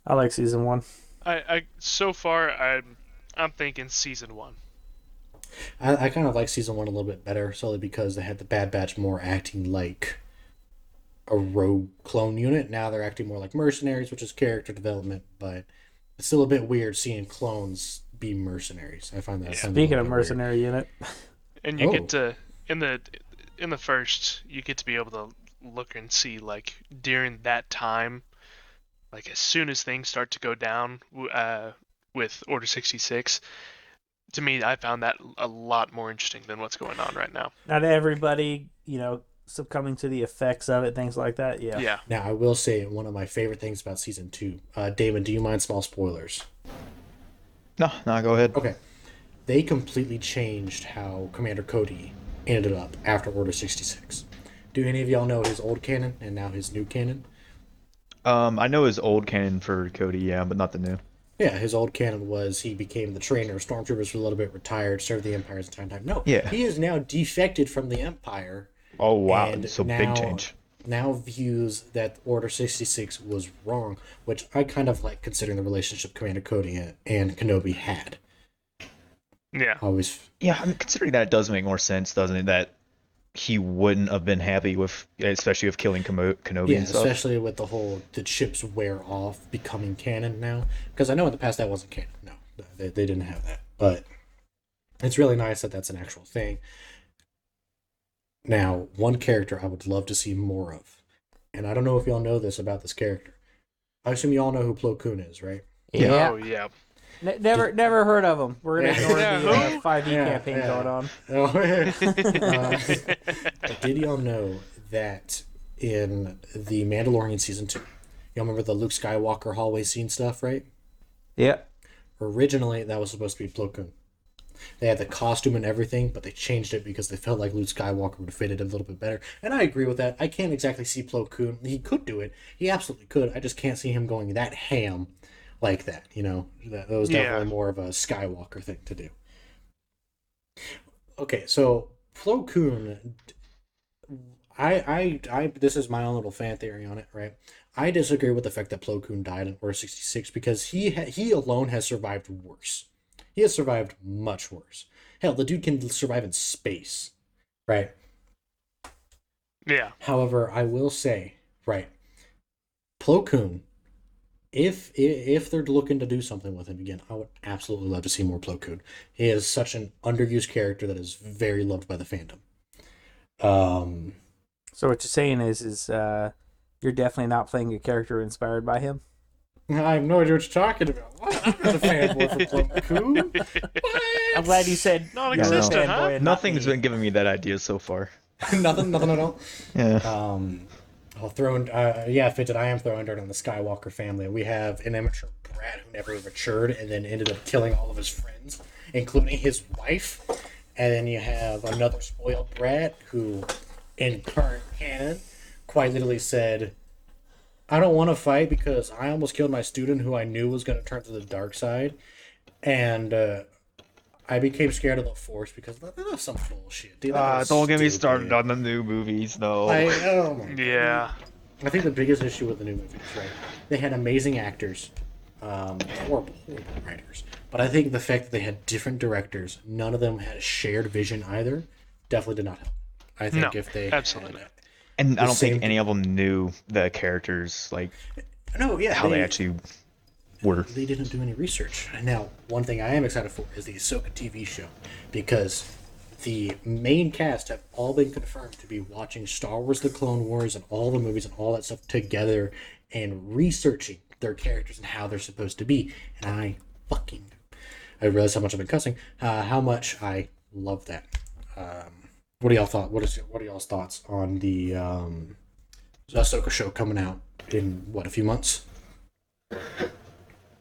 I like season 1. I so far I'm thinking season 1. I kind of like season 1 a little bit better, solely because they had the Bad Batch more acting like a rogue clone unit. Now they're acting more like mercenaries, which is character development, but it's still a bit weird seeing clones be mercenaries. I find that. Yeah. a little Speaking of bit weird. mercenary unit, And you Oh. get to in the first, you get to be able to look and see like during that time, like as soon as things start to go down with Order 66. To me, I found that a lot more interesting than what's going on right now. not everybody, succumbing to the effects of it, things like that. Yeah. Yeah. Now, I will say one of my favorite things about season 2. Damon, do you mind small spoilers? No, go ahead. Okay. They completely changed how Commander Cody ended up after Order 66. Do any of y'all know his old canon and now his new canon? I know his old canon for Cody, yeah, but not the new. Yeah, his old canon was he became the trainer of stormtroopers for a little bit, retired, served the Empire's entire time. No, Yeah. he is now defected from the Empire. Oh wow, And so now, big change. Now views that Order 66 was wrong, which I kind of like considering the relationship Commander Cody and Kenobi had. Yeah. Always, Yeah, I mean, considering that, it does make more sense, doesn't it? That he wouldn't have been happy with, especially with killing Kenobi yeah, and stuff. especially with the whole the chips wear off becoming canon now. Because I know in the past that wasn't canon. No, they didn't have that. But it's really nice that that's an actual thing. Now, one character I would love to see more of, and I don't know if y'all know this about this character. I assume you all know who Plo Koon is, right? Yeah. Oh yeah. Never heard of them. We're gonna ignore Yeah, the who? 5e Yeah, campaign yeah. going on. Did y'all know that in the Mandalorian season 2, y'all remember the Luke Skywalker hallway scene stuff, right? Yeah. Originally, that was supposed to be Plo Koon. They had the costume and everything, but they changed it because they felt like Luke Skywalker would fit it a little bit better. And I agree with that. I can't exactly see Plo Koon. He could do it. He absolutely could. I just can't see him going that ham like that. That was Yeah. definitely more of a Skywalker thing to do. Okay, so Plo Koon, I this is my own little fan theory on it, right? I disagree with the fact that Plo Koon died in Order 66 because he alone has survived worse. He has survived much worse. Hell, the dude can survive in space, right? Yeah. However, I will say, right, Plo Koon, if they're looking to do something with him again, I would absolutely love to see more Plo Koon. He is such an underused character that is very loved by the fandom. So what you're saying is you're definitely not playing a character inspired by him? I have no idea what you're talking about. What? I'm not a fanboy for Plo Koon. I'm glad you said Non-existent, you're a fanboy huh? and not Nothing's me. been giving me that idea so far. nothing at all. Yeah. I'll throw in, Fidget, I am throwing dirt on the Skywalker family. We have an immature brat who never matured and then ended up killing all of his friends, including his wife. And then you have another spoiled brat who, in current canon, quite literally said, I don't want to fight because I almost killed my student who I knew was going to turn to the dark side. And I became scared of the Force because that's some bullshit. Dude, Don't get me started on the new movies, though. Oh my God. Yeah. I think the biggest issue with the new movies, right? They had amazing actors, horrible writers. But I think the fact that they had different directors, none of them had a shared vision either, definitely did not help. I think No, if they absolutely had, not. And I don't same think any of them knew the characters, like how they actually were. They didn't do any research. Now, one thing I am excited for is the Ahsoka TV show, because the main cast have all been confirmed to be watching Star Wars: The Clone Wars and all the movies and all that stuff together and researching their characters and how they're supposed to be. And I realize how much I've been cussing, how much I love that. What do y'all thought? What are y'all's thoughts on the Ahsoka show coming out in a few months?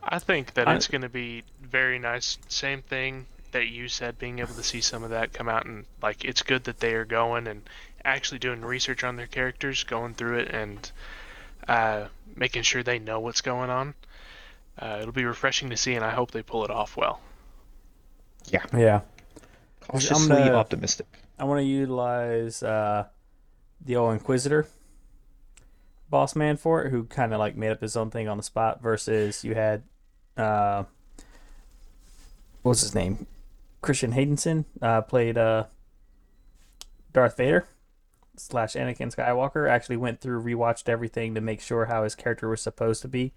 I think that it's going to be very nice. Same thing that you said, being able to see some of that come out, and like it's good that they are going and actually doing research on their characters, going through it and making sure they know what's going on. It'll be refreshing to see, and I hope they pull it off well. Yeah. Cautiously optimistic. I want to utilize the old Inquisitor boss man for it, who kind of like made up his own thing on the spot, versus you had what's his name? Christian Haydenson played Darth Vader / Anakin Skywalker. Actually went through, rewatched everything to make sure how his character was supposed to be,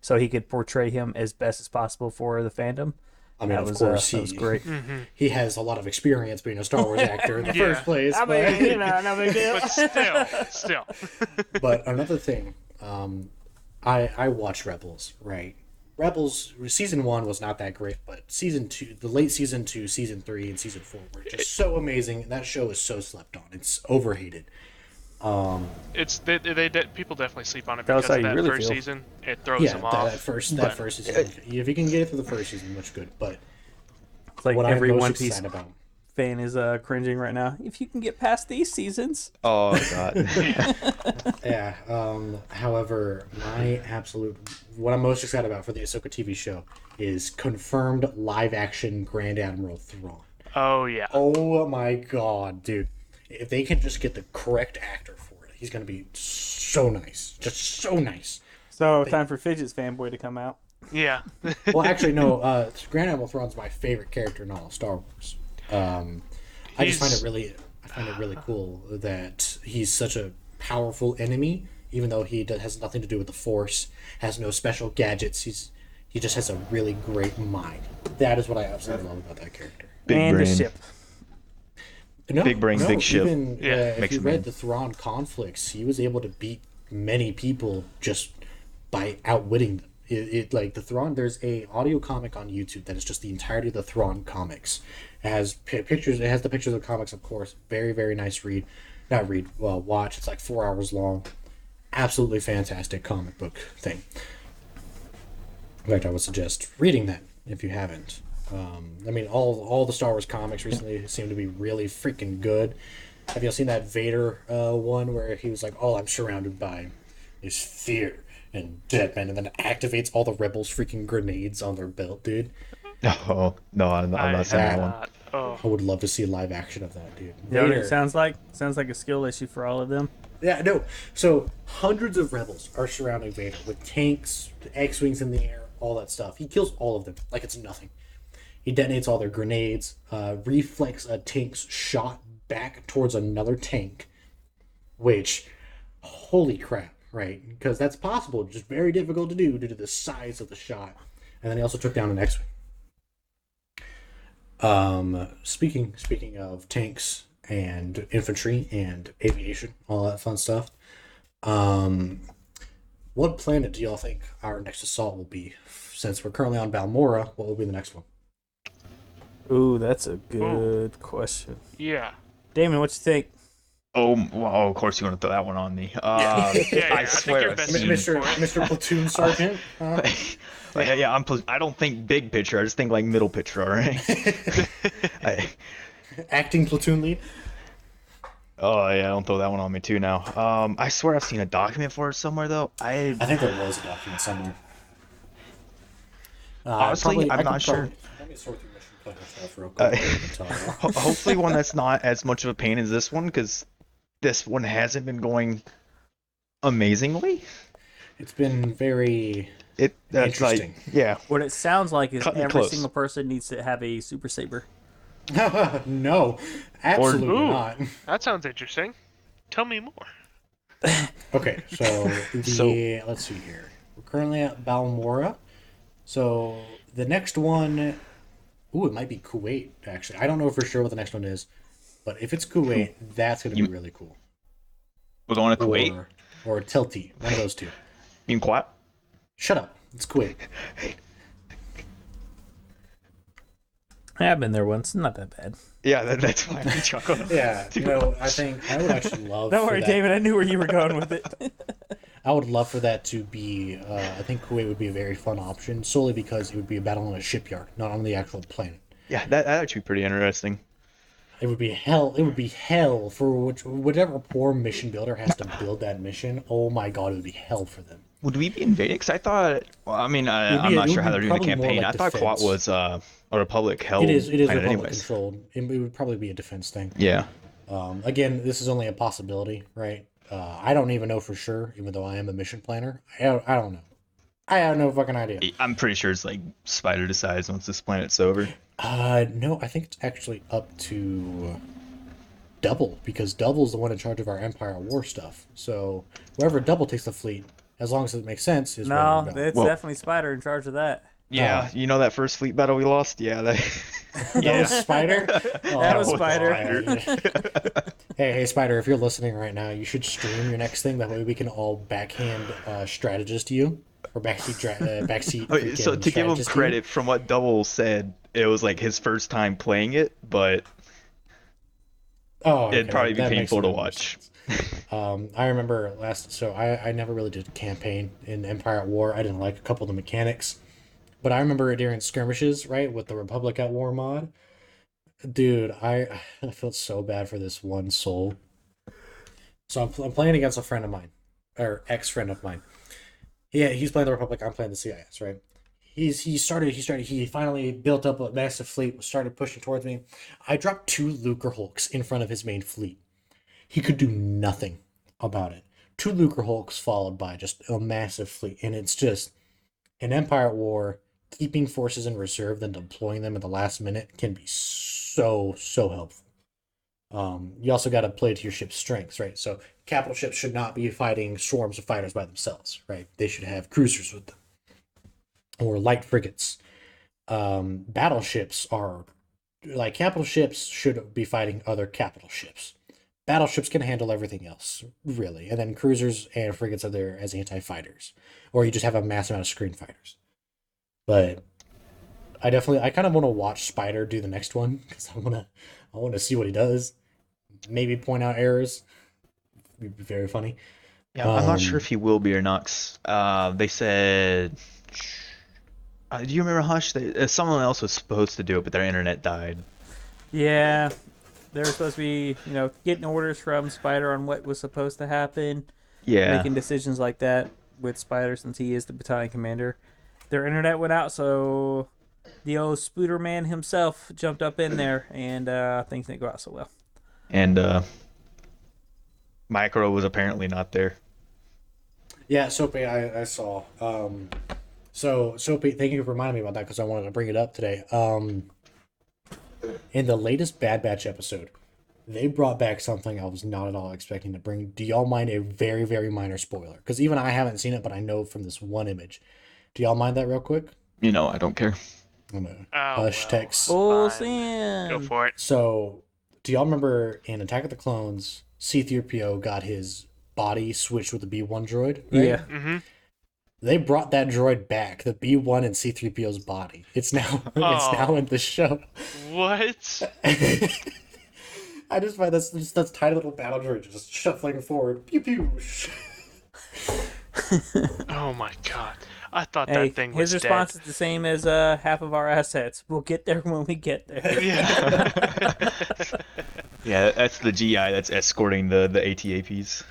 so he could portray him as best as possible for the fandom. I mean, of course, that was great. He has a lot of experience being a Star Wars actor in the Yeah. first place. I mean, no big deal. But still. But another thing, I watched Rebels, right? Rebels season 1 was not that great, but season 2, the late season 2, season 3, and season 4 were just so amazing. That show is so slept on. It's overhated. It's people definitely sleep on it Tell us because how of you that really first feel. season. It throws Yeah, them off. that first but- season. If you can get it through the first season, much good. But It's like what I'm every most One Piece excited about. fan is cringing right now. If you can get past these seasons, Oh god. Yeah. However, what I'm most excited about for the Ahsoka TV show is confirmed live action Grand Admiral Thrawn. Oh yeah. Oh my god, dude! If they can just get the correct actor for it, he's gonna be so nice, just so nice. so time for Fidget's fanboy to come out. Yeah. Well, actually, no. Grand Admiral Thrawn's my favorite character in all of Star Wars. I just find it really cool that he's such a powerful enemy, even though he has nothing to do with the Force, has no special gadgets. He just has a really great mind. That is what I absolutely love about that character. Big and brain. the ship. No, Big brain, big ship. Even, Yeah, if makes you a read man. the Thrawn conflicts, he was able to beat many people just by outwitting them. Like the Thrawn, there's a audio comic on YouTube that is just the entirety of the Thrawn comics. It has pictures. It has the pictures of the comics, of course. Very, very nice read. Not read. Well, watch. It's like 4 hours long. Absolutely fantastic comic book thing. In fact, I would suggest reading that if you haven't. I mean, all the Star Wars comics recently seem to be really freaking good. Have you seen that Vader one where he was like, "All I'm surrounded by is fear. and dead men, and then it activates all the rebels' freaking grenades on their belt, dude. Oh no, I'm not seeing that one. not. Oh, I would love to see live action of that, dude. You know what Vader. it sounds like? Sounds like a skill issue for all of them. Yeah, no. So hundreds of rebels are surrounding Vader with tanks, X-wings in the air, all that stuff. He kills all of them like it's nothing. He detonates all their grenades, reflects a tank's shot back towards another tank, which, holy crap, right? Because that's possible, just very difficult to do due to the size of the shot. And then he also took down an X-wing. Speaking of tanks and infantry and aviation, all that fun stuff. What planet do y'all think our next assault will be? Since we're currently on Balmora, what will be the next one? Ooh, that's a good question. yeah. Damon, what you think? Oh, well, of course you want to throw that one on me. Yeah, I think swear, you're I've best seen- suited for it. Mr. Platoon Sergeant? yeah, I don't think big picture. I just think like middle picture. All right. Acting platoon lead? Oh yeah, don't throw that one on me too now. I swear I've seen a document for it somewhere though. I think there was a document somewhere. Honestly, I'm not sure. Let me sort through mission planner stuff real quick. Hopefully one that's not as much of a pain as this one, because this one hasn't been going amazingly. It's been very That's interesting. like, yeah. What it sounds like is Cut me every close. single person needs to have a super saber. No, absolutely Ooh. not. That sounds interesting. Tell me more. Okay, so let's see here. We're currently at Balmora. So the next one, ooh, it might be Kuwait, actually. I don't know for sure what the next one is, but if it's Kuwait, that's going to be really cool. We're going to Kuwait. Or Tilti, one of those two. You quiet? Shut up. It's Kuwait. I've been there once. Not that bad. Yeah, that's fine. Chuckle. Yeah, I think I would actually love. Don't for worry, that. David. I knew where you were going with it. I would love for that to be. I think Kuwait would be a very fun option, solely because it would be a battle on a shipyard, not on the actual planet. Yeah, that'd actually be pretty interesting. It would be hell. It would be hell for whatever poor mission builder has to build that mission. Oh my god, it would be hell for them. Would we be invading? Because I thought. Well, I mean, I'm not sure how they're doing the probably more campaign. like I thought defense. Kuwait was a Republic held. It is planet Republic anyways. controlled. It would probably be a defense thing. Yeah. Again, this is only a possibility, right? I don't even know for sure, even though I am a mission planner. I don't know. I have no fucking idea. I'm pretty sure it's like Spider decides once this planet's over. No, I think it's actually up to Double, because Double's the one in charge of our Empire War stuff. So whoever Double takes the fleet, as long as it makes sense, is where No, we're going. it's definitely Spider in charge of that. Yeah, you know that first fleet battle we lost? Yeah, that. That was Spider? Oh, That was Spider. Hey, Spider, if you're listening right now, you should stream your next thing. That way we can all backhand strategist you. Or backseat. Okay, so freaking to give him strategist you. credit, from what Double said, it was like his first time playing it, but Oh, it'd okay, probably be that makes painful to more watch. sense. I remember I never really did campaign in Empire at War. I didn't like a couple of the mechanics. But I remember during skirmishes, right, with the Republic at War mod. Dude, I felt so bad for this one soul. So I'm playing against a friend of mine, or ex-friend of mine. Yeah, he's playing the Republic, I'm playing the CIS, right? He finally built up a massive fleet, started pushing towards me. I dropped 2 Lucre Hulks in front of his main fleet. He could do nothing about it. 2 Lucre Hulks followed by just a massive fleet. And it's just, in Empire at War, keeping forces in reserve, then deploying them at the last minute can be so helpful. You also got to play to your ship's strengths, right? So capital ships should not be fighting swarms of fighters by themselves, right? They should have cruisers with them. Or light frigates. Battleships are, like, capital ships should be fighting other capital ships. Battleships can handle everything else, really. And then cruisers and frigates are there as anti-fighters. Or you just have a mass amount of screen fighters. But I kind of want to watch Spider do the next one, because I want to see what he does. Maybe point out errors. It'd be very funny. Yeah, I'm not sure if he will be or not. 'Cause, they said. Do you remember Hush? Someone else was supposed to do it, but their internet died. Yeah, they were supposed to be, getting orders from Spider on what was supposed to happen, Yeah. making decisions like that. with Spider since he is the battalion commander. Their internet went out, so the old Spooter man himself jumped up in there, and things didn't go out so well. And Micro was apparently not there. Yeah, Soapy, I saw. So Soapy, thank you for reminding me about that because I wanted to bring it up today. In the latest Bad Batch episode, they brought back something I was not at all expecting to bring. Do y'all mind a very, very minor spoiler? Because even I haven't seen it, but I know from this one image. Do y'all mind that real quick? I don't care. I'm gonna Oh, hush well. text. Full Fine. sin. Go for it. So, do y'all remember in Attack of the Clones, C-3PO got his body switched with the B-1 droid? Right? Yeah. Mm-hmm. They brought that droid back, the B-1 and C-3PO's body. It's now Oh. in the show. What? I just find that's tiny little battle droid just shuffling forward. Pew pew. Oh my god. I thought Hey, that thing was his response is the same as half of our assets. We'll get there when we get there. dead. Yeah. Yeah, that's the GI that's escorting the ATAPs.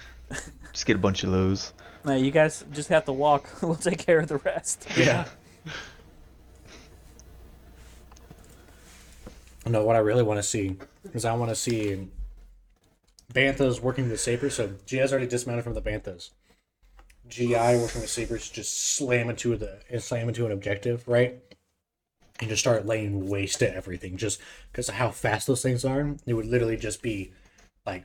Just get a bunch of those. No, you guys just have to walk. We'll take care of the rest. Yeah. No, what I really want to see is I want to see Banthas working with Sabers. So GI's already dismounted from the Banthas. GI working with Sabers just slam into an objective, right? And just start laying waste to everything. Just because of how fast those things are, it would literally just be like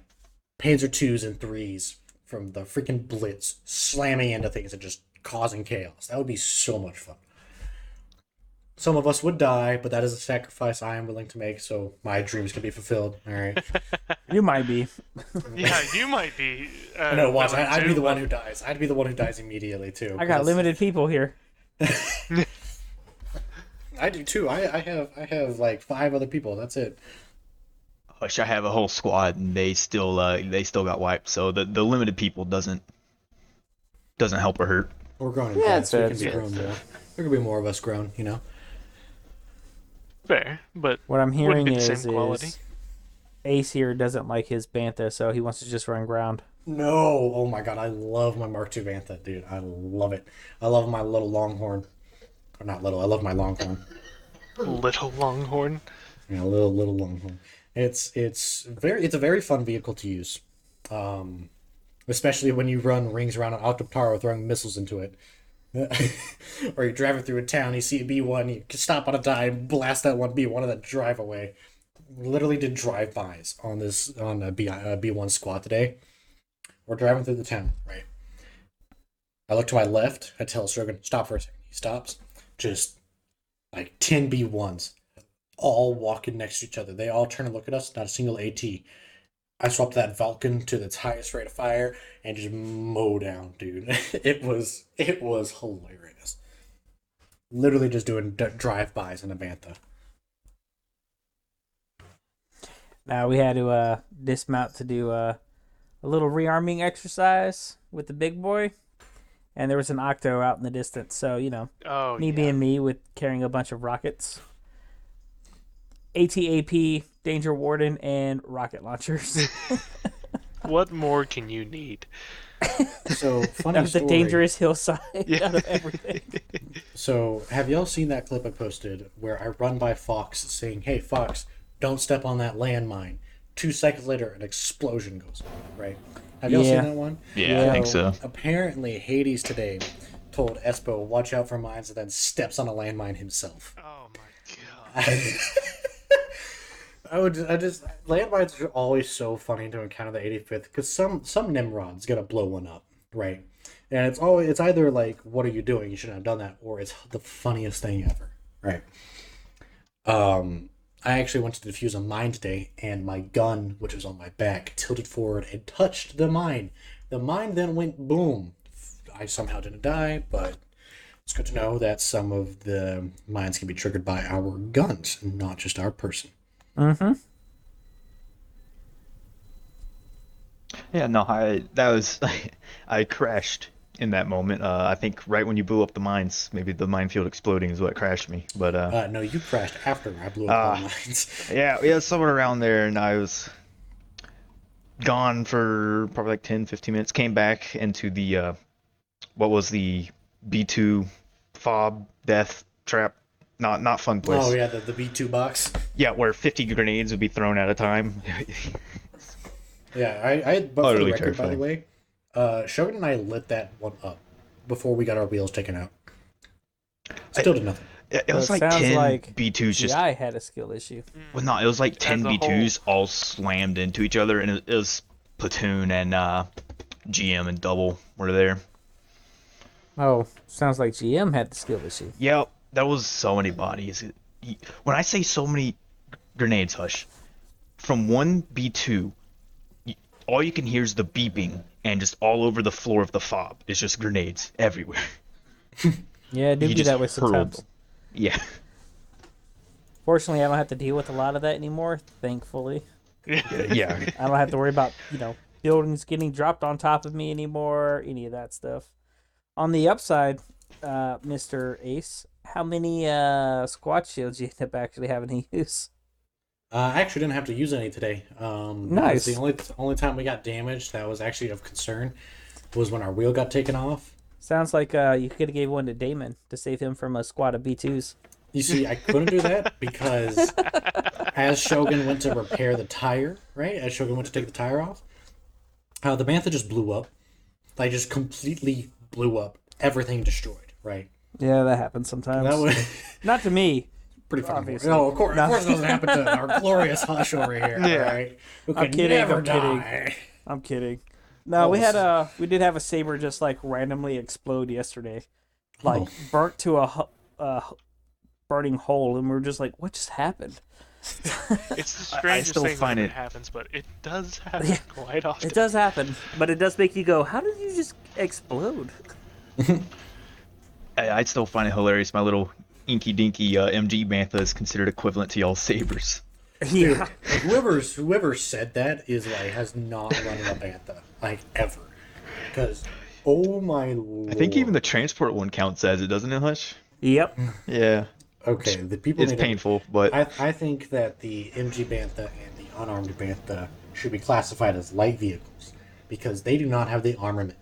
Panzer 2s and 3s from the freaking Blitz slamming into things and just causing chaos. That would be so much fun. Some of us would die, but that is a sacrifice I am willing to make so my dreams can be fulfilled. All right. You might be. Yeah, you might be. No, watch. willing I'd to, be the but- one who dies. I'd be the one who dies immediately too. I got because limited people here. I do too. I have like 5 other people. That's it. Hush, I have a whole squad, and they still got wiped. So the limited people doesn't help or hurt. We're grown and Yeah, fast. We can it's be fair. grown more. There could be more of us grown. You know. Fair, but What I'm hearing Wouldn't be the is same quality. Ace here doesn't like his Bantha, so he wants to just run ground. No. Oh my god. I love my Mark II Bantha, dude. I love it. I love my little Longhorn. Or not little. I love my Longhorn. Little Longhorn. Yeah, little Longhorn. It's a very fun vehicle to use, especially when you run rings around an Octoptaro throwing missiles into it, or you're driving through a town, you see a B1, you can stop on a dime, blast that one B1, and then drive away. Literally did drive-bys on a B1 squad today. We're driving through the town, right? I look to my left. I tell Strogan, stop for a second. He stops. Just like 10 B1s. All walking next to each other. They all turn and look at us, not a single AT. I swapped that Vulcan to its highest rate of fire and just mow down, dude. It was hilarious. Literally just doing drive-bys in a Bantha. Now we had to dismount to do a little rearming exercise with the big boy, and there was an Octo out in the distance. So Oh, me yeah. being me with carrying a bunch of rockets, ATAP, Danger Warden, and rocket launchers. What more can you need? So, funny That was the story. dangerous hillside Yeah. out of everything. So, have y'all seen that clip I posted where I run by Fox saying, hey, Fox, don't step on that landmine. 2 seconds later, an explosion goes on, right? Have y'all Yeah. seen that one? Yeah, I think so. Apparently, Hades today told Espo, watch out for mines, and then steps on a landmine himself. Oh my god. Landmines are always so funny to encounter the 85th because some Nimrod's gonna blow one up, right? And it's either like, what are you doing? You shouldn't have done that, or it's the funniest thing ever, right? I actually went to defuse a mine today, and my gun, which was on my back, tilted forward and touched the mine. The mine then went boom. I somehow didn't die, but it's good to know that some of the mines can be triggered by our guns, not just our person. Mm-hmm. Yeah, no, I crashed in that moment. I think right when you blew up the mines, maybe the minefield exploding is what crashed me. But No, you crashed after I blew up all the mines. yeah, somewhere around there, and I was gone for probably like 10, 15 minutes. Came back into the what was the B2 fob death trap? Not fun place. Oh yeah, the B2 box. Yeah, where 50 grenades would be thrown at a time. Yeah, but for the Utterly record, by the terrifying. way, Shogun and I lit that one up before we got our wheels taken out. Still did nothing. It was So it like sounds 10 like B2s just. GI had a skill issue. Well, no, it was like 10 As a B2s all slammed into each other, and it was Platoon and GM and Double were there. Oh, sounds like GM had the skill issue. Yeah, that was so many bodies. When I say so many grenades, Hush, from one B2, all you can hear is the beeping, and just all over the floor of the fob is just grenades everywhere. Yeah, it do You be just that way hurled sometimes. them. Yeah. Fortunately, I don't have to deal with a lot of that anymore, thankfully. Yeah. I don't have to worry about, buildings getting dropped on top of me anymore, any of that stuff. On the upside, Mr. Ace, how many squad shields you end up actually having to use? I actually didn't have to use any today. Nice. The only time we got damaged that was actually of concern was when our wheel got taken off. Sounds like you could have gave one to Damon to save him from a squad of B2s. You see, I couldn't do that because as Shogun went to repair the tire, right? As Shogun went to take the tire off, the Bantha just blew up. Like, just completely blew up. Everything destroyed, right? Yeah, that happens sometimes. That was Not to me. pretty fucking Obviously. No, of course it doesn't happen to our glorious Hush over here, right? Who I'm could kidding, never I'm kidding. die. I'm kidding. No, we did have a saber just like randomly explode yesterday, like burnt to a burning hole, and we were just like, "What just happened?" It's the strangest still thing find when it- it happens, but it does happen Yeah. quite often. It does happen, but it does make you go, "How did you just explode?" I'd still find it hilarious. My little inky dinky MG Bantha is considered equivalent to y'all's sabers. Yeah, Like, whoever said that is like has not run a Bantha like ever, because oh my lord. I think even the transport one counts as it, doesn't it, Hush? yep. Yeah. okay, the people It's need to- painful, but I think that the MG Bantha and the unarmed Bantha should be classified as light vehicles because they do not have the armament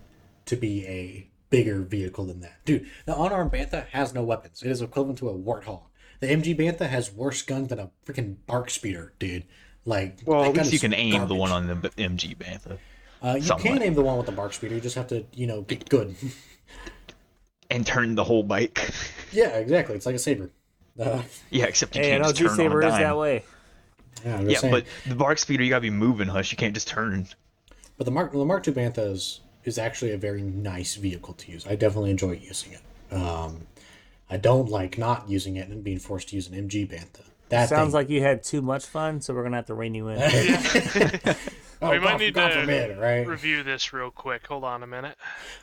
to be a bigger vehicle than that. Dude, the unarmed Bantha has no weapons. It is equivalent to a Warthog. The MG Bantha has worse guns than a freaking bark speeder, dude. Like, well, that at gun least you is can aim the garbage. one on the MG Bantha You somewhat. can aim the one with the bark speeder. You just have to, get good. and turn the whole bike. Yeah, exactly. It's like a saber. Yeah, except you Hey, can't no, just turn on G-Saber a is dime. that way. Yeah, I'm just Yeah, saying. but the bark speeder, you gotta be moving, Hush. You can't just turn. But the Mark II Bantha is actually a very nice vehicle to use. I definitely enjoy using it. I don't like not using it and being forced to use an MG Bantha. That Sounds thing, like you had too much fun, so we're gonna have to rein you in. oh, we might God, need God to forbid, right? review this real quick. Hold on a minute.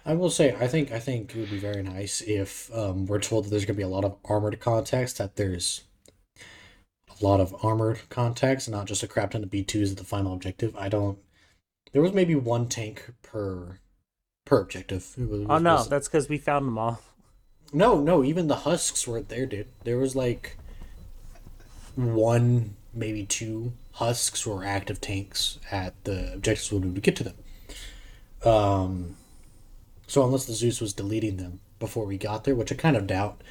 I will say, I think it would be very nice if we're told that there's going to be a lot of armored contacts. That there's a lot of armored contacts, not just a crap ton of B2s at the final objective. There was maybe one tank per objective. Oh no, that's because we found them all. No, even the husks weren't there, dude. There was like one, maybe two husks were active tanks at the objectives when we would get to them. So unless the Zeus was deleting them before we got there, which I kind of doubt,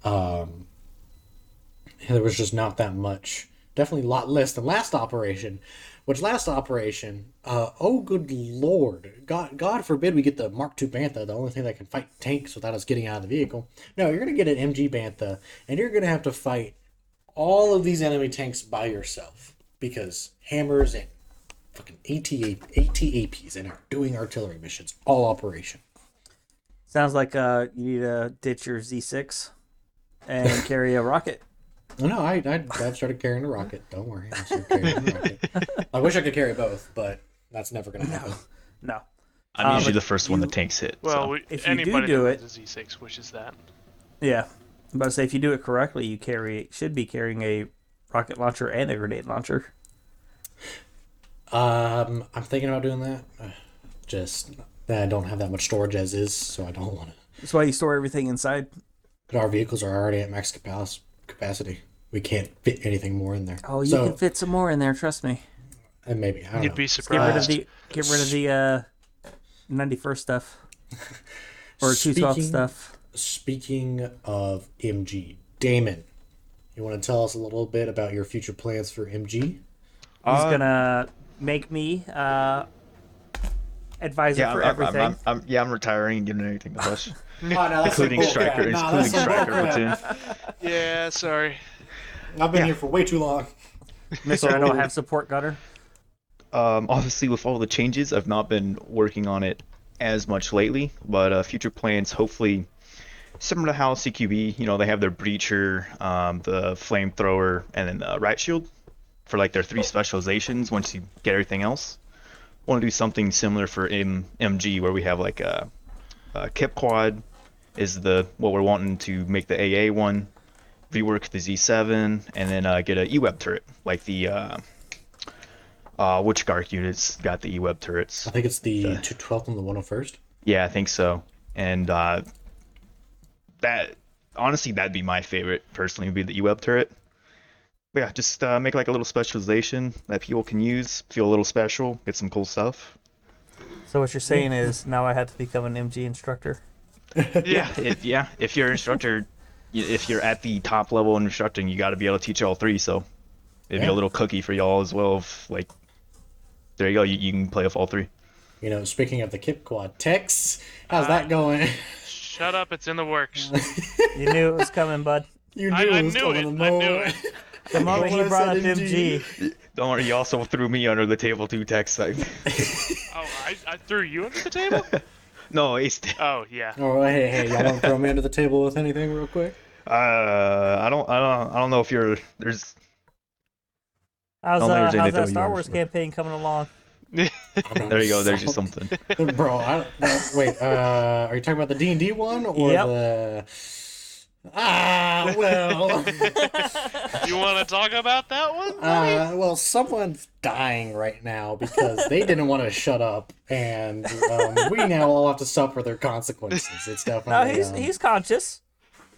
there was just not that much. Definitely a lot less than last operation. Which last operation, oh good lord, God forbid we get the Mark II Bantha, the only thing that can fight tanks without us getting out of the vehicle. No, you're gonna get an MG Bantha, and you're gonna have to fight all of these enemy tanks by yourself because hammers and fucking ATAPs and are doing artillery missions all operation. Sounds like you need to ditch your Z6 and carry a rocket. No, I've started carrying a rocket. Don't worry, I started carrying a rocket. I wish I could carry both, but that's never gonna happen. No. I'm usually but the first one the tanks hit. Well, so. If you anybody do that it- runs a Z6 wishes that. Yeah. I'm about to say, if you do it correctly, you should be carrying a rocket launcher and a grenade launcher. I'm thinking about doing that. Just that I don't have that much storage as is, so I don't want to. That's why you store everything inside. But our vehicles are already at max capacity. We can't fit anything more in there. Oh, you can fit some more in there. Trust me. And maybe I don't You'd know. be Get rid of surprised. the 91st stuff. Or 212 stuff. Speaking of MG, Damon, you want to tell us a little bit about your future plans for MG? He's gonna make me advisor for everything. I'm retiring and getting anything to Hush, Oh, no, that's including some bull crap. Striker, Nah, including that's some bull Striker crap. platoon. Yeah, sorry. I've been here for way too long. Mister, I don't have support gunner. Obviously, with all the changes, I've not been working on it as much lately, but future plans, hopefully, similar to how CQB, they have their breacher, the flamethrower, and then the riot shield for like their 3 specializations once you get everything else. Want to do something similar for MG where we have like a Kip quad is what we're wanting to make the AA one, rework the Z7, and then get a E-Web turret like the which Gark units got the E-Web turrets? I think it's the 212th and the 101st. Yeah, I think so. And that honestly, that'd be my favorite personally, would be the E-Web turret. But yeah, just make like a little specialization that people can use, feel a little special, get some cool stuff. So what you're saying is now I have to become an MG instructor. Yeah. If you're an instructor, if you're at the top level in instructing, you got to be able to teach all 3. So maybe a little cookie for y'all as well. Like, there you go, you can play with all 3. Speaking of the Kip quad, Tex, how's that going? Shut up, it's in the works. You knew it was coming, bud. You knew I it was knew coming it. the I knew moment. it. The moment he When I brought up said MG. Don't worry, you also threw me under the table too, Tex. Oh, I threw you under the table? No, Ace did. Oh, yeah. Oh, hey, y'all want to throw me under the table with anything real quick? I don't know if there's. How's Don't think there's that anything Star you Wars understand. campaign coming along? There you go. There's just something. Bro, wait, are you talking about the D&D one or Yep. the... well... You want to talk about that one? well, someone's dying right now because they didn't want to shut up, and we now all have to suffer their consequences. It's No, definitely... he's conscious.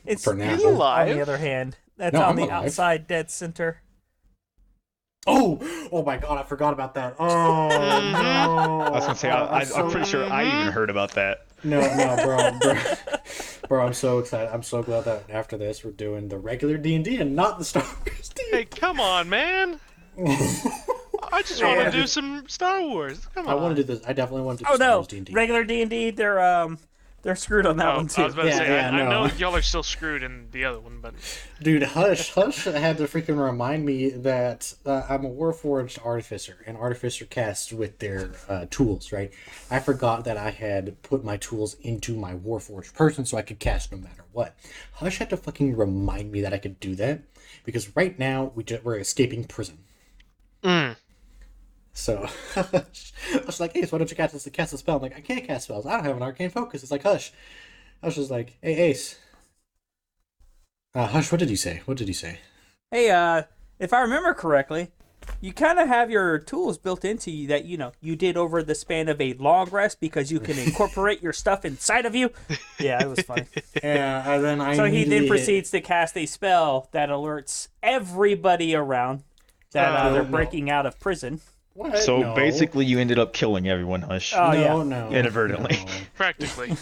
It's For now. you, on alive? the other hand. That's No, on I'm the alive. outside dead center. Oh my god, I forgot about that. Oh, no. I was gonna say, I'm pretty sure I even heard about that. No, bro, I'm so excited. I'm so glad that after this we're doing the regular D&D and not the Star Wars D&D. Hey, come on, man. I just want to do some Star Wars. Come on. I want to do this. I definitely want to do Oh Star no, Wars D&D. regular D&D. They're screwed on that Oh, one I too. was about to Yeah, say, yeah, I know no. y'all are still screwed in the other one, but Dude, Hush had to freaking remind me that I'm a Warforged Artificer, and Artificer casts with their tools, right? I forgot that I had put my tools into my Warforged person so I could cast no matter what. Hush had to fucking remind me that I could do that, because right now we're escaping prison. So, I was like, hey, so why don't you cast a spell? I'm like, I can't cast spells. I don't have an arcane focus. It's like, Hush. Hush was like, hey, Ace. Hush, what did he say? Hey, if I remember correctly, you kind of have your tools built into you that you did over the span of a long rest because you can incorporate your stuff inside of you. Yeah, it was funny. Yeah, and then I So he then immediately proceeds to cast a spell that alerts everybody around that they're no. breaking out of prison. What? So No. basically, you ended up killing everyone, Hush. Oh, yeah. No. Inadvertently. No. practically. On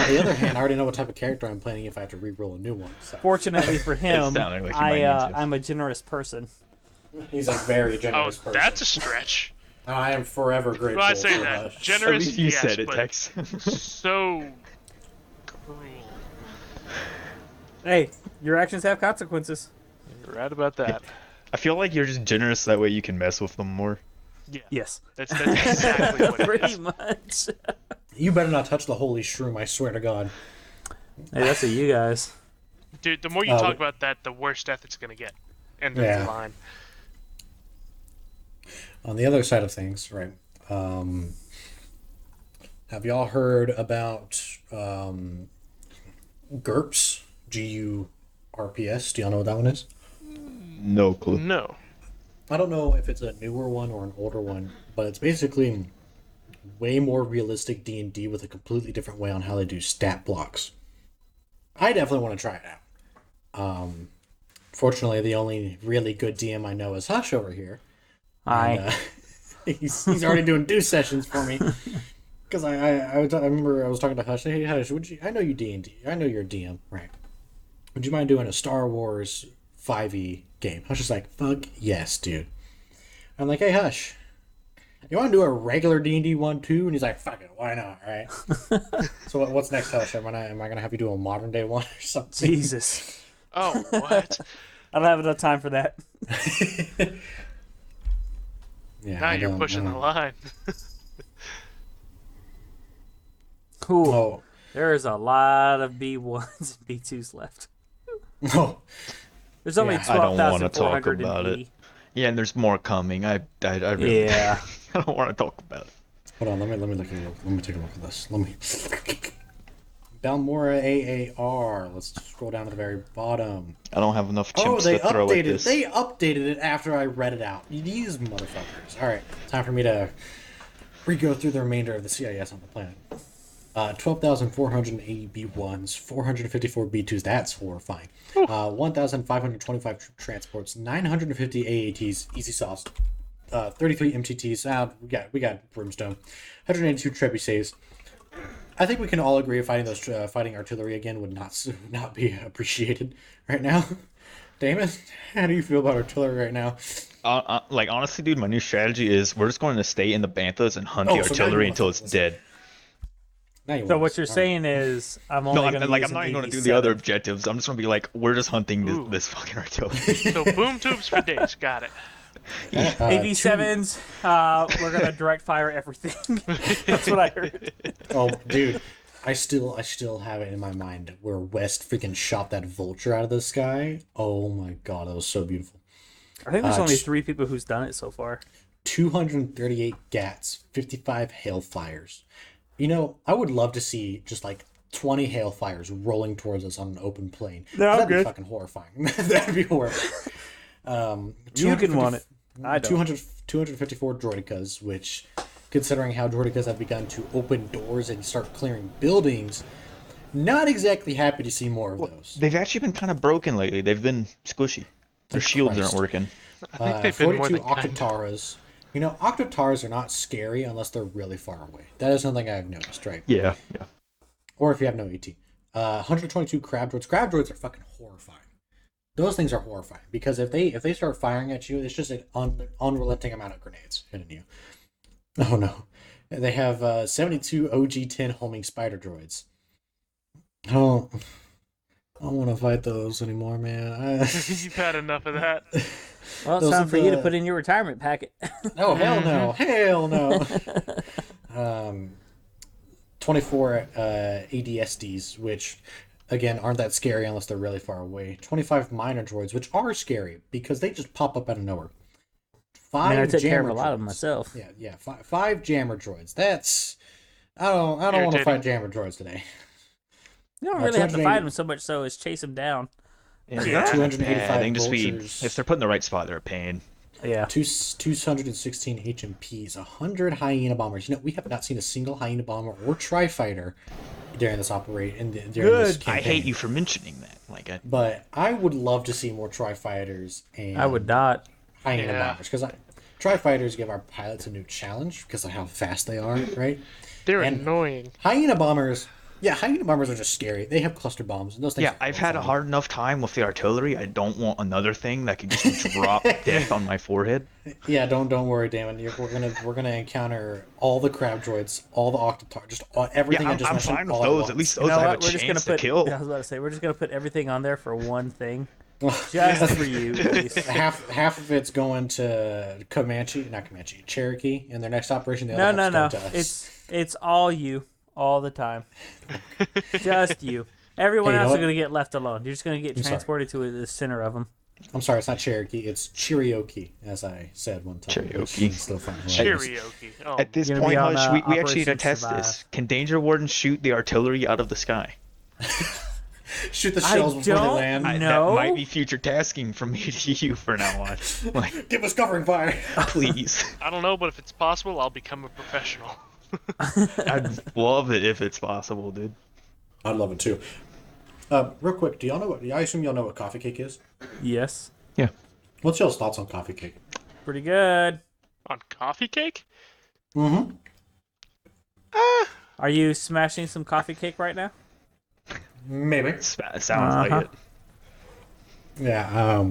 the other hand, I already know what type of character I'm playing if I have to re-roll a new one. So. Fortunately for him, sounded like you might need to. I'm a generous person. He's a very Oh, generous person. that's a stretch. I am forever grateful. Well, I say for that. Hush. At Generous, least you yes, said it, but Tex. so cruel. Hey, your actions have consequences. You're right about that. I feel like you're just generous, that way you can mess with them more. Yeah, Yes. that's exactly what it Pretty is. much. You better not touch the holy shroom, I swear to God. Hey, that's a you guys. Dude, the more you talk about that, the worse death it's gonna get. End of Yeah. the line. On the other side of things, right, have y'all heard about GURPS? GURPS? Do y'all know what that one is? No clue. No. I don't know if it's a newer one or an older one, but it's basically way more realistic D&D with a completely different way on how they do stat blocks. I definitely want to try it out. Fortunately, the only really good DM I know is Hush over here. Hi. And, he's already doing 2 sessions for me. Because I remember I was talking to Hush. Hey Hush, I know you D&D. I know you're a DM, right? Would you mind doing a Star Wars 5e game? Hush is like, fuck yes, dude. I'm like, hey Hush, you want to do a regular D&D one too? And he's like, fuck it, why not, right? So what's next, Hush? Am I gonna have you do a modern day one or something? Jesus. Oh, what? I don't have enough time for that. Yeah, Now you're pushing the line. Cool. Oh, There's a lot of B1s and B2s left. no. There's only Yeah, I don't wanna 12,400 talk about in it. B. Yeah, and there's more coming. I really, Yeah. I don't want to talk about it. Hold on, let me look at it. Let me take a look at this. Let me. Balmora AAR. Let's scroll down to the very bottom. I don't have enough Oh, chimps they to throw at updated. this. They updated it after I read it out. These motherfuckers. All right, time for me to re-go through the remainder of the CIS on the planet. 12,480 B1s, 454 B2s. That's horrifying. 1,525 transports, 950 AATs, easy sauce. 33 MTTs. We got brimstone. 182 trebuchets. I think we can all agree fighting artillery again would not be appreciated right now. Damon, how do you feel about artillery right now? Like honestly, dude, my new strategy is we're just going to stay in the banthas and hunt Oh, the so now artillery you until want it's to- dead. Now you So want what this. you're All right. saying is I'm only No, going to I'm use not an even going to do the other 87. objectives. I'm just going to be like, we're just hunting Ooh. this fucking artillery. So boom tubes for days. Got it. 87s, we're going to direct fire everything. That's what I heard. Oh, dude, I still have it in my mind where West freaking shot that vulture out of the sky. Oh my god, that was so beautiful. I think there's only just- 3 people who's done it so far. 238 GATs, 55 hailfires. You know, I would love to see just like 20 hailfires rolling towards us on an open plain. No, I'm That'd be good. fucking horrifying. That'd be horrifying. You can want it. I don't. 254 droidicas, which, considering how droidicas have begun to open doors and start clearing buildings, not exactly happy to see more of those. They've actually been kind of broken lately. They've been squishy. Their shields Christ. aren't working. I think they've been more 42 than kind. Octotaras. You know, Octotaras are not scary unless they're really far away. That is something I've noticed, right? Yeah. Or if you have no ET. 122 crab droids. Crab droids are fucking horrifying. Those things are horrifying because if they start firing at you, it's just an unrelenting amount of grenades hitting you. Oh no. They have 72 OG-10 homing spider droids. I don't want to fight those anymore, man. You've had enough of that. Well, it's Those time are for you to the- put in your retirement packet. Oh, hell no. Hell no. 24 ADSDs, which, again, aren't that scary unless they're really far away. 25 minor droids, which are scary because they just pop up out of nowhere. I mean, I took care of a jammer lot of them droids. myself. Yeah. Five jammer droids. That's... I don't want to Irritating. fight jammer droids today. You don't really have to 280 fight them so much so as chase them down. Yeah. 285 they can just be, vultures. if they're put in the right spot, they're a pain. Yeah. 216 HMPs, 100 hyena bombers. You know, we have not seen a single hyena bomber or tri-fighter during this operation. During this Good. I campaign. hate you for mentioning that. But I would love to see more tri-fighters and I would not. hyena Yeah. bombers because tri-fighters give our pilots a new challenge because of how fast they are, right? They're And- annoying. Hyena bombers are just scary. They have cluster bombs and those things. Yeah, are I've had a horrifying. hard enough time with the artillery. I don't want another thing that could just drop death on my forehead. Yeah, don't worry, Damon. We're gonna encounter all the crab droids, all the octotar, just everything. Yeah, I just I'm mentioned fine with all at those. once. At least You those know I have what? a We're just gonna chance to put. kill. I was about to say we're just gonna put everything on there for one thing, just for you. Reese. half of it's going to Cherokee, and their next operation. The No, other no, no. half's going to us. It's all you, all the time. Just you. Everyone Hey, you know else is what? gonna get left alone. You're just gonna get I'm sorry. transported to the center of them. I'm sorry, it's not Cherokee. It's Cherokee, as I said one time. which Cherokee. is still fun. Hilarious. Karaoke. Oh, At this You're gonna point, be on, Hush, we actually need to Operation test Survive. this. Can Danger Warden shoot the artillery out of the sky? Shoot the I shells before they don't land. know. That might be future tasking from me to you for now on. Like, Give us covering fire. please. I don't know, but if it's possible, I'll become a professional. I'd love it if it's possible, dude. I'd love it too. Real quick, do y'all know what? I assume y'all know what coffee cake is. Yes. Yeah. What's y'all's thoughts on coffee cake? Pretty good. On coffee cake? Mm-hmm. Are you smashing some coffee cake right now? Maybe. Sounds like it. Yeah.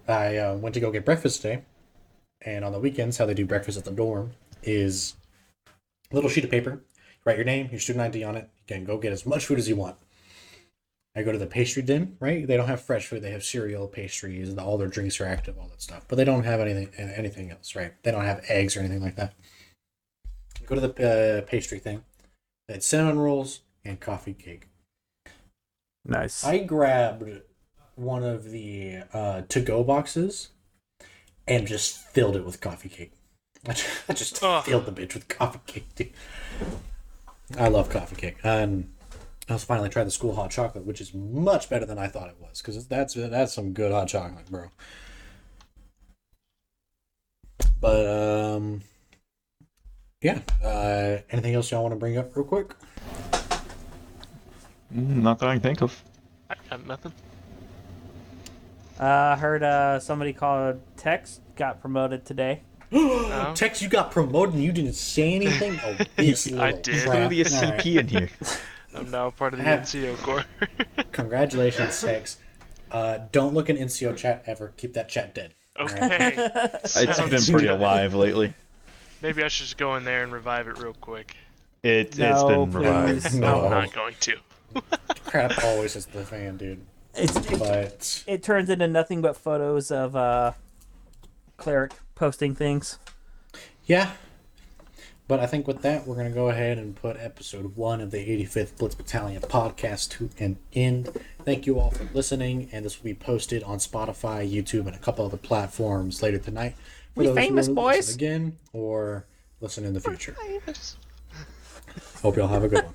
I went to go get breakfast today, and on the weekends, how they do breakfast at the dorm is a little sheet of paper. Write your name, your student ID on it. You can go get as much food as you want. I go to the pastry den, right? They don't have fresh food. They have cereal, pastries, and all their drinks are active, all that stuff. But they don't have anything else, right? They don't have eggs or anything like that. Go to the pastry thing. They had cinnamon rolls and coffee cake. Nice. I grabbed one of the to-go boxes and just filled it with coffee cake. I just filled the bitch with coffee cake, dude. I love coffee cake. And I was finally tried the school hot chocolate, which is much better than I thought it was, because that's some good hot chocolate, bro. But yeah. Anything else y'all want to bring up real quick? Not that I can think of. I got nothing. I heard somebody called Tex got promoted today. No? Tex, you got promoted and you didn't say anything? Oh, this I little did. crap. The SCP in here. I'm now part of the Have- NCO Corps. Congratulations, Tex. Don't look in NCO chat ever. Keep that chat dead. Okay. It's Sounds been pretty good. alive lately. Maybe I should just go in there and revive it real quick. It's No, been revived. please. No. I'm not going to. Crap always is the fan, dude. But It turns into nothing but photos of Cleric posting things. yeah. But I think with that, we're going to go ahead and put episode 1 of the 85th Blitz Battalion podcast to an end. Thank you all for listening, and this will be posted on Spotify, YouTube, and a couple other platforms later tonight. For We those who famous, wanna boys. listen again or listen in the future. Hope y'all have a good one.